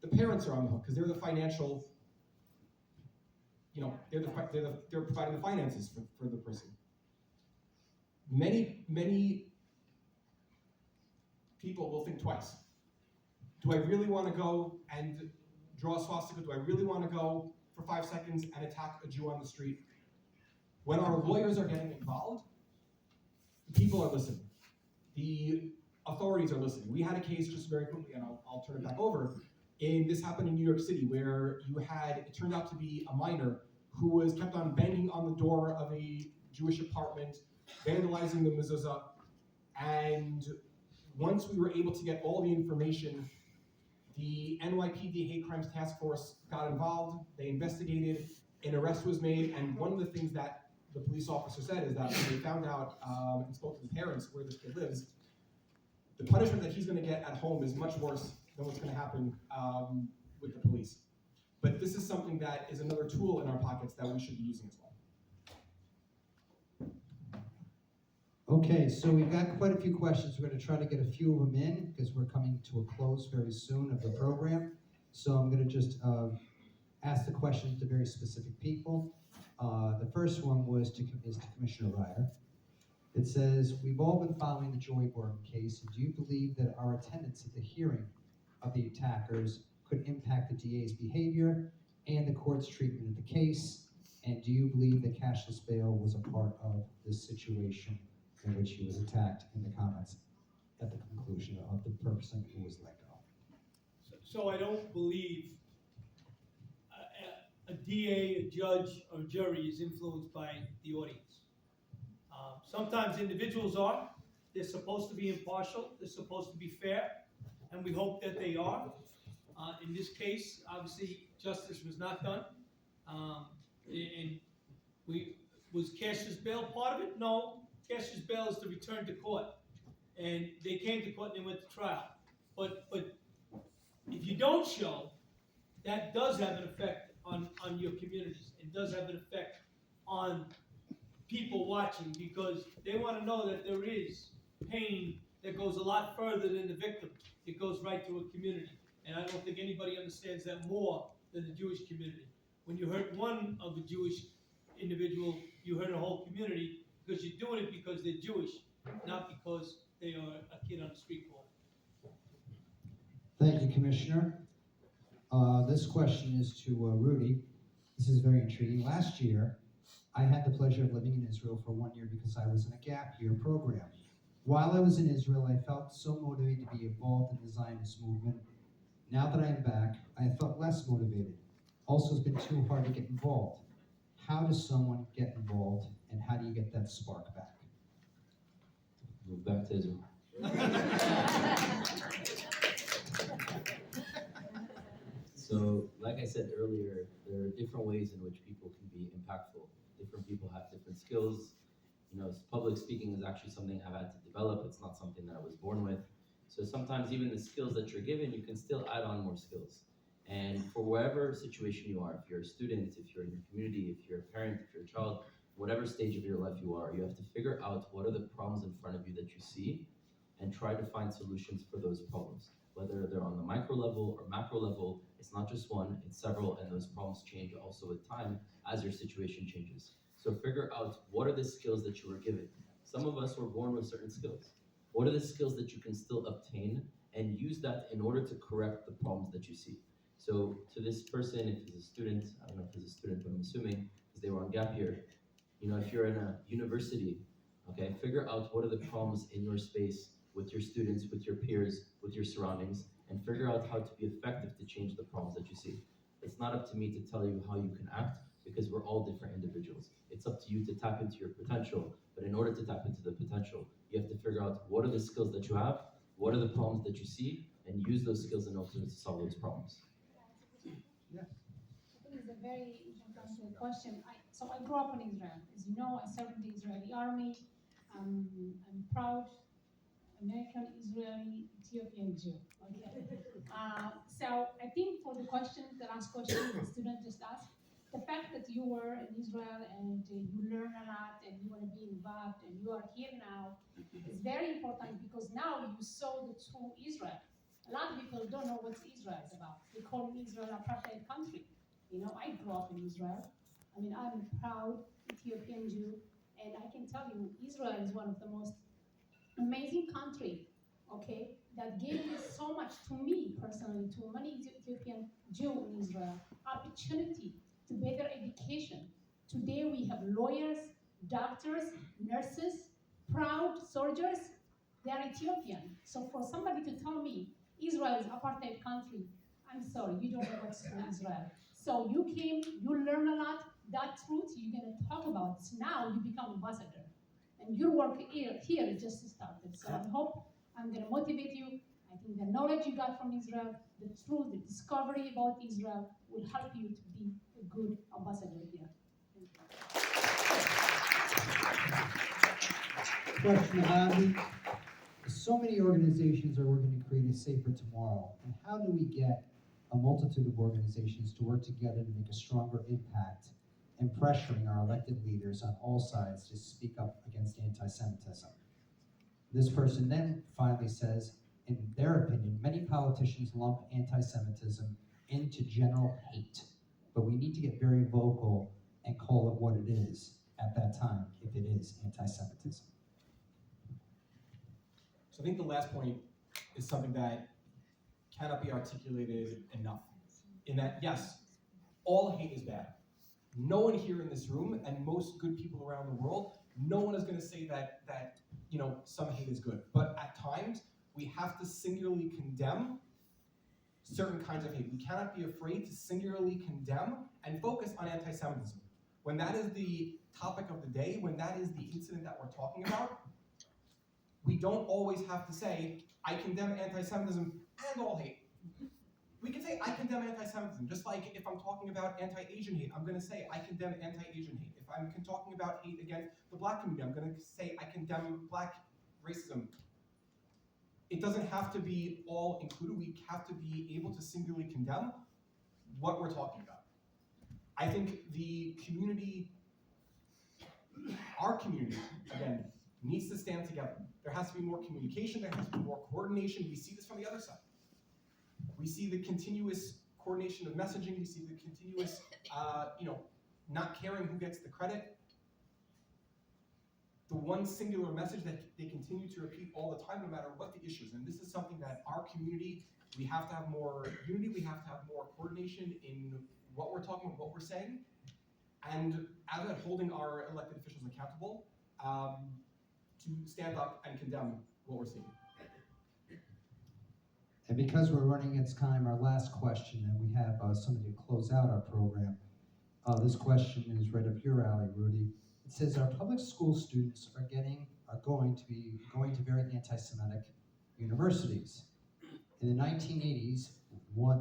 the parents are on the hook because they're the financial, they're providing the finances for the person. Many people will think twice. Do I really want to go and draw a swastika? Do I really want to go for 5 seconds and attack a Jew on the street? When our lawyers are getting involved, the people are listening. The authorities are listening. We had a case, just very quickly, and I'll turn it back over. This happened in New York City, where it turned out to be a minor who was kept on banging on the door of a Jewish apartment, vandalizing the mezuzah, and once we were able to get all the information, the NYPD Hate Crimes Task Force got involved, they investigated, an arrest was made, and one of the things that the police officer said is that when they found out and spoke to the parents where this kid lives, the punishment that he's going to get at home is much worse than what's going to happen with the police. But this is something that is another tool in our pockets that we should be using as well. Okay, so we've got quite a few questions. We're going to try to get a few of them in because we're coming to a close very soon of the program. So I'm going to just ask the questions to very specific people. The first one is to Commissioner Ryder. It says, we've all been following the Joy Gordon case, and do you believe that our attendance at the hearing of the attackers could impact the DA's behavior and the court's treatment of the case? And do you believe that cashless bail was a part of this situation in which he was attacked in the comments at the conclusion of the person who was let go? So I don't believe a DA, a judge, or jury is influenced by the audience. Sometimes individuals are. They're supposed to be impartial. They're supposed to be fair, and we hope that they are. In this case, obviously, justice was not done. Was cashless bail part of it? No. Cashless bail is to return to court, and they came to court and they went to trial. But if you don't show, that does have an effect on your communities. It does have an effect on people watching, because they want to know that there is pain that goes a lot further than the victim. It goes right to a community. And I don't think anybody understands that more than the Jewish community. When you hurt one of the Jewish individual, you hurt a whole community, because you're doing it because they're Jewish, not because they are a kid on the street corner. Thank you, Commissioner. This question is to Rudy. This is very intriguing. Last year, I had the pleasure of living in Israel for 1 year because I was in a gap year program. While I was in Israel, I felt so motivated to be involved in the Zionist movement. Now that I am back, I have felt less motivated. Also, it's been too hard to get involved. How does someone get involved, and how do you get that spark back? Move back to Israel. So, like I said earlier, there are different ways in which people can be impactful. Different people have different skills. Public speaking is actually something I've had to develop. It's not something that I was born with. So sometimes even the skills that you're given, you can still add on more skills. And for whatever situation you are, if you're a student, if you're in your community, if you're a parent, if you're a child, whatever stage of your life you are, you have to figure out what are the problems in front of you that you see and try to find solutions for those problems. Whether they're on the micro level or macro level, it's not just one, it's several, and those problems change also with time as your situation changes. So figure out what are the skills that you were given. Some of us were born with certain skills. What are the skills that you can still obtain and use that in order to correct the problems that you see? So to this person, if he's a student, I don't know if he's a student, but I'm assuming because they were on gap year, if you're in a university, okay, figure out what are the problems in your space with your students, with your peers, with your surroundings, and figure out how to be effective to change the problems that you see. It's not up to me to tell you how you can act, because we're all different individuals. It's up to you to tap into your potential, but in order to tap into the potential, you have to figure out what are the skills that you have, what are the problems that you see, and use those skills in order to solve those problems. Yeah. I think it's a very important question. So I grew up in Israel. As you know, I served in the Israeli army. I'm proud American, Israeli, Ethiopian Jew. Okay. So I think for the last question the student just asked, the fact that you were in Israel and you learn a lot and you want to be involved and you are here now is very important because now you saw the true Israel. A lot of people don't know what Israel is about. They call Israel an apartheid country. You know, I grew up in Israel. I mean, I'm a proud Ethiopian Jew, and I can tell you, Israel is one of the most amazing country, okay, that gave me so much to me personally, to many Ethiopian Jew in Israel, opportunity to better education. Today we have lawyers, doctors, nurses, proud soldiers. They are Ethiopian. So for somebody to tell me Israel is apartheid country, I'm sorry, you don't know what's in Israel. So you came, you learn a lot. That truth you're gonna talk about. Now you become ambassador. And your work here just started. So I hope I'm going to motivate you. I think the knowledge you got from Israel, the truth, the discovery about Israel will help you to be a good ambassador here. Thank you. Question, Avi. So many organizations are working to create a safer tomorrow. And how do we get a multitude of organizations to work together to make a stronger impact and pressuring our elected leaders on all sides to speak up against anti-Semitism? This person then finally says, in their opinion, many politicians lump anti-Semitism into general hate, but we need to get very vocal and call it what it is at that time, if it is anti-Semitism. So I think the last point is something that cannot be articulated enough. In that, yes, all hate is bad. No one here in this room, and most good people around the world, no one is going to say that some hate is good. But at times, we have to singularly condemn certain kinds of hate. We cannot be afraid to singularly condemn and focus on anti-Semitism. When that is the topic of the day, when that is the incident that we're talking about, we don't always have to say, I condemn anti-Semitism and all hate. We can say, I condemn anti-Semitism, just like if I'm talking about anti-Asian hate, I'm going to say, I condemn anti-Asian hate. If I'm talking about hate against the Black community, I'm going to say, I condemn Black racism. It doesn't have to be all included. We have to be able to singularly condemn what we're talking about. I think the community, our community, again, needs to stand together. There has to be more communication, there has to be more coordination. We see this from the other side. We see the continuous coordination of messaging, we see the continuous, not caring who gets the credit. The one singular message that they continue to repeat all the time, no matter what the issues. And this is something that our community, we have to have more unity, we have to have more coordination in what we're talking about, what we're saying, and as in holding our elected officials accountable to stand up and condemn what we're seeing. And because we're running against time, our last question, and we have somebody to close out our program. This question is right up your alley, Rudy. It says our public school students are going to be going to very anti-Semitic universities. In the 1980s,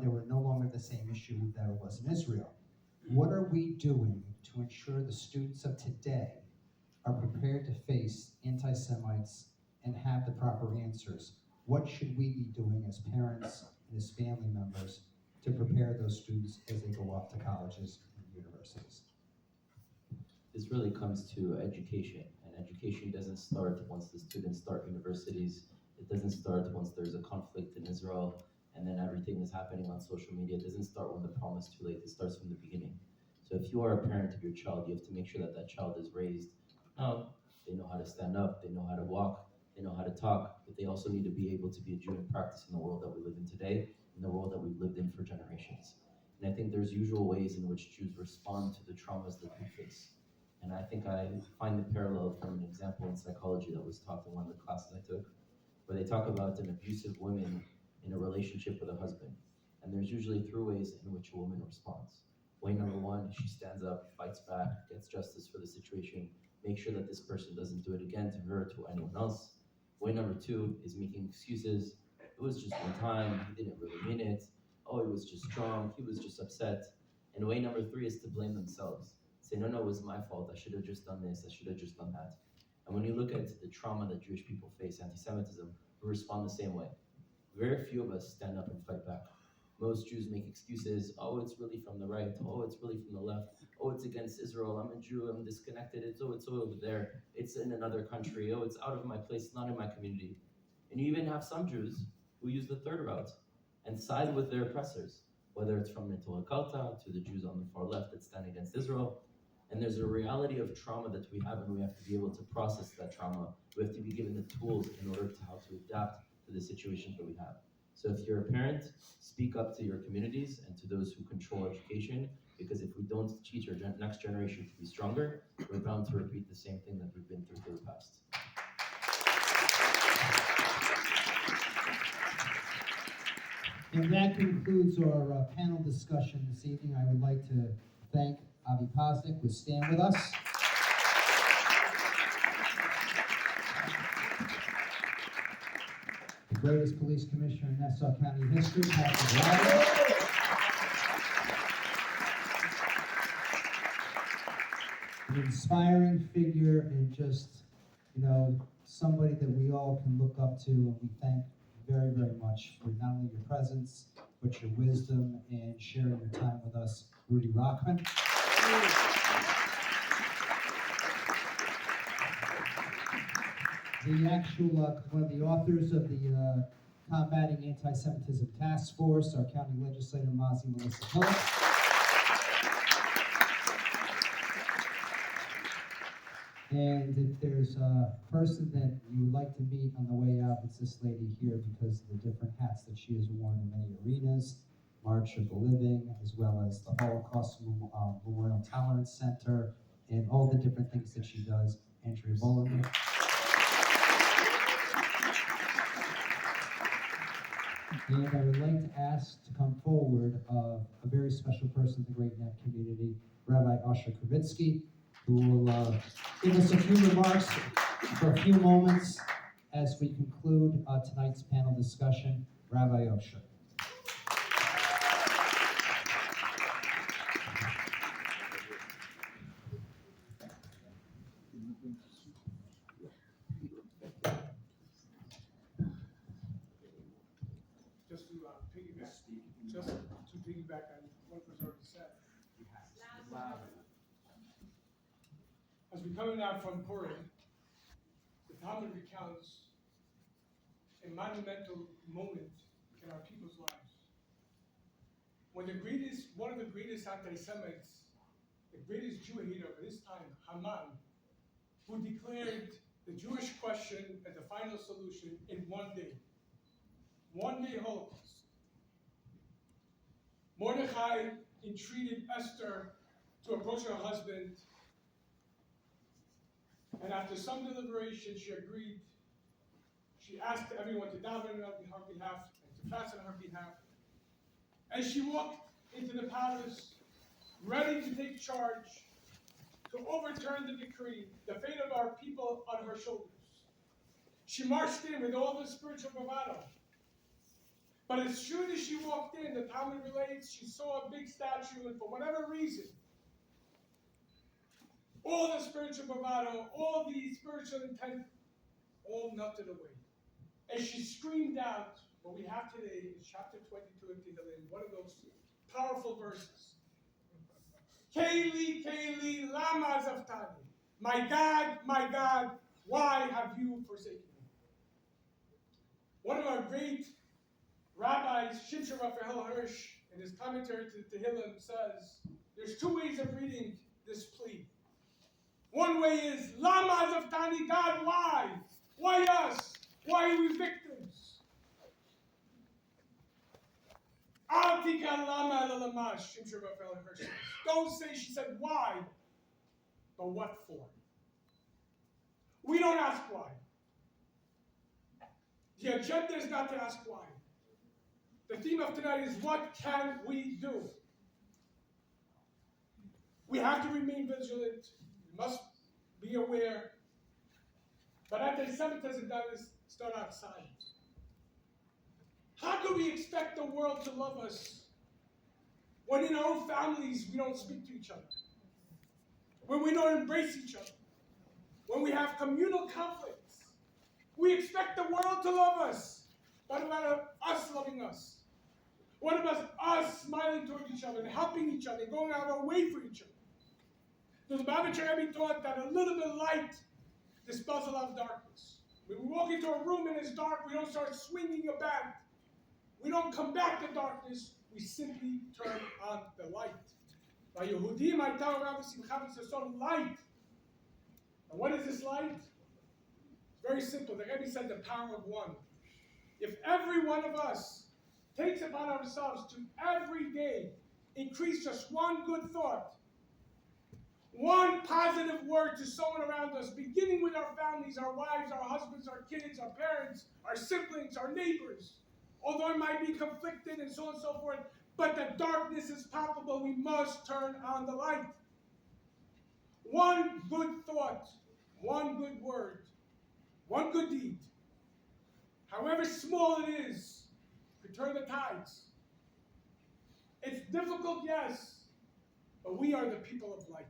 there were no longer the same issue that it was in Israel. What are we doing to ensure the students of today are prepared to face anti-Semites and have the proper answers? What should we be doing as parents and as family members to prepare those students as they go off to colleges and universities? This really comes to education, and education doesn't start once the students start universities. It doesn't start once there's a conflict in Israel and then everything is happening on social media. It doesn't start when the prom is too late. It starts from the beginning. So if you are a parent of your child, you have to make sure that that child is raised. They know how to stand up, they know how to walk, they know how to talk, but they also need to be able to be a Jew and practice in the world that we live in today, in the world that we've lived in for generations. And I think there's usual ways in which Jews respond to the traumas that we face. And I think I find the parallel from an example in psychology that was taught in one of the classes I took, where they talk about an abusive woman in a relationship with a husband. And there's usually 3 ways in which a woman responds. Way number 1, she stands up, fights back, gets justice for the situation, makes sure that this person doesn't do it again to her or to anyone else. Way number 2 is making excuses. It was just one time, he didn't really mean it. Oh, he was just drunk, he was just upset. And way number 3 is to blame themselves. Say, no, it was my fault, I should have just done this, I should have just done that. And when you look at the trauma that Jewish people face, anti-Semitism, we respond the same way. Very few of us stand up and fight back. Most Jews make excuses. Oh, it's really from the right. Oh, it's really from the left. Oh, it's against Israel. I'm a Jew. I'm disconnected. It's over there. It's in another country. Oh, it's out of my place, not in my community. And you even have some Jews who use the third route and side with their oppressors, whether it's from Neto Hakalta to the Jews on the far left that stand against Israel. And there's a reality of trauma that we have, and we have to be able to process that trauma. We have to be given the tools in order to how to adapt to the situations that we have. So if you're a parent, speak up to your communities and to those who control education, because if we don't teach our next generation to be stronger, we're bound to repeat the same thing that we've been through for the past. And that concludes our panel discussion this evening. I would like to thank AviPosnick with Stand With Us. The greatest police commissioner in Nassau County history, PaddyRyder. An inspiring figure and just, somebody that we all can look up to, and we thank very, very much for not only your presence, but your wisdom and sharing your time with us, Rudy Rochman. The actual, one of the authors of the Combating Anti-Semitism Task Force, our County Legislator, Mazi Melesa Pilip. And if there's a person that you would like to meet on the way out, it's this lady here because of the different hats that she has worn in many arenas, March of the Living, as well as the Holocaust Memorial Tolerance Center, and all the different things that she does. Andrea Bollinger. And I would like to ask to come forward a very special person in the Great Neck community, Rabbi Usher Kravitsky, who will give us a few remarks for a few moments as we conclude tonight's panel discussion. Rabbi Usher. Just to piggyback on what was already said. As we're coming out from Purim, the Talmud recounts a monumental moment in our people's lives. When one of the greatest anti-Semites, the greatest Jew hater of his time, Haman, who declared the Jewish question as the final solution in 1 day. 1 day Holocaust. Mordechai entreated Esther to approach her husband, and after some deliberation, she agreed. She asked everyone to daven on her behalf and to fast on her behalf. And she walked into the palace, ready to take charge, to overturn the decree, the fate of our people on her shoulders. She marched in with all the spiritual bravado. But as soon as she walked in, the Talmud relates, she saw a big statue, and for whatever reason, all the spiritual bravado, all the spiritual intent, all melted away. And she screamed out, what we have today is chapter 22 of Tehillim, one of those powerful verses. Keli, Keli, lama zaftani. My God, why have you forsaken me? One of our great rabbis, Shimshon Raphael Hirsch, in his commentary to Tehillim says, there's two ways of reading this plea. One way is, lama zaftani, God, why? Why us? Why are we victims? Don't say, she said, why, but what for? We don't ask why. The agenda is not to ask why. The theme of tonight is, what can we do? We have to remain vigilant. We must be aware. But anti-Semitism doesn't start outside. How can we expect the world to love us when in our own families we don't speak to each other? When we don't embrace each other? When we have communal conflicts? We expect the world to love us, but about us loving us. What about us smiling toward each other and helping each other, going out of our way for each other? The Bible be taught that a little bit of light dispels a lot of darkness. When we walk into a room and it's dark, we don't start swinging a bat. We don't combat the darkness. We simply turn on the light. By Yehudim, I tell around the Simcha, it's a sort of light. And what is this light? It's very simple. The Rebbe said the power of one. If every one of us takes upon ourselves to every day increase just one good thought, one positive word to someone around us, beginning with our families, our wives, our husbands, our kids, our parents, our siblings, our neighbors, although it might be conflicted and so on and so forth, but the darkness is palpable, we must turn on the light. One good thought, one good word, one good deed, however small it is, could turn the tides. It's difficult, yes, but we are the people of light.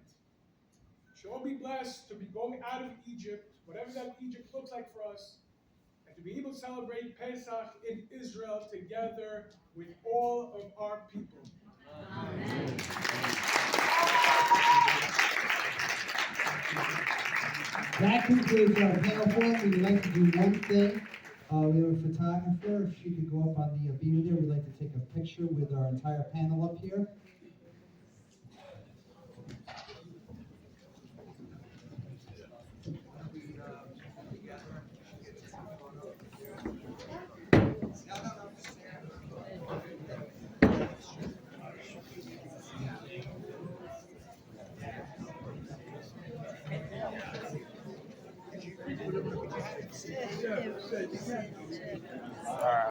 Should all be blessed to be going out of Egypt, whatever that Egypt looks like for us, and to be able to celebrate Pesach in Israel together with all of our people. Amen. That concludes our panel forum. We'd like to do one thing. We have a photographer. If she could go up on the beamer there, we'd like to take a picture with our entire panel up here.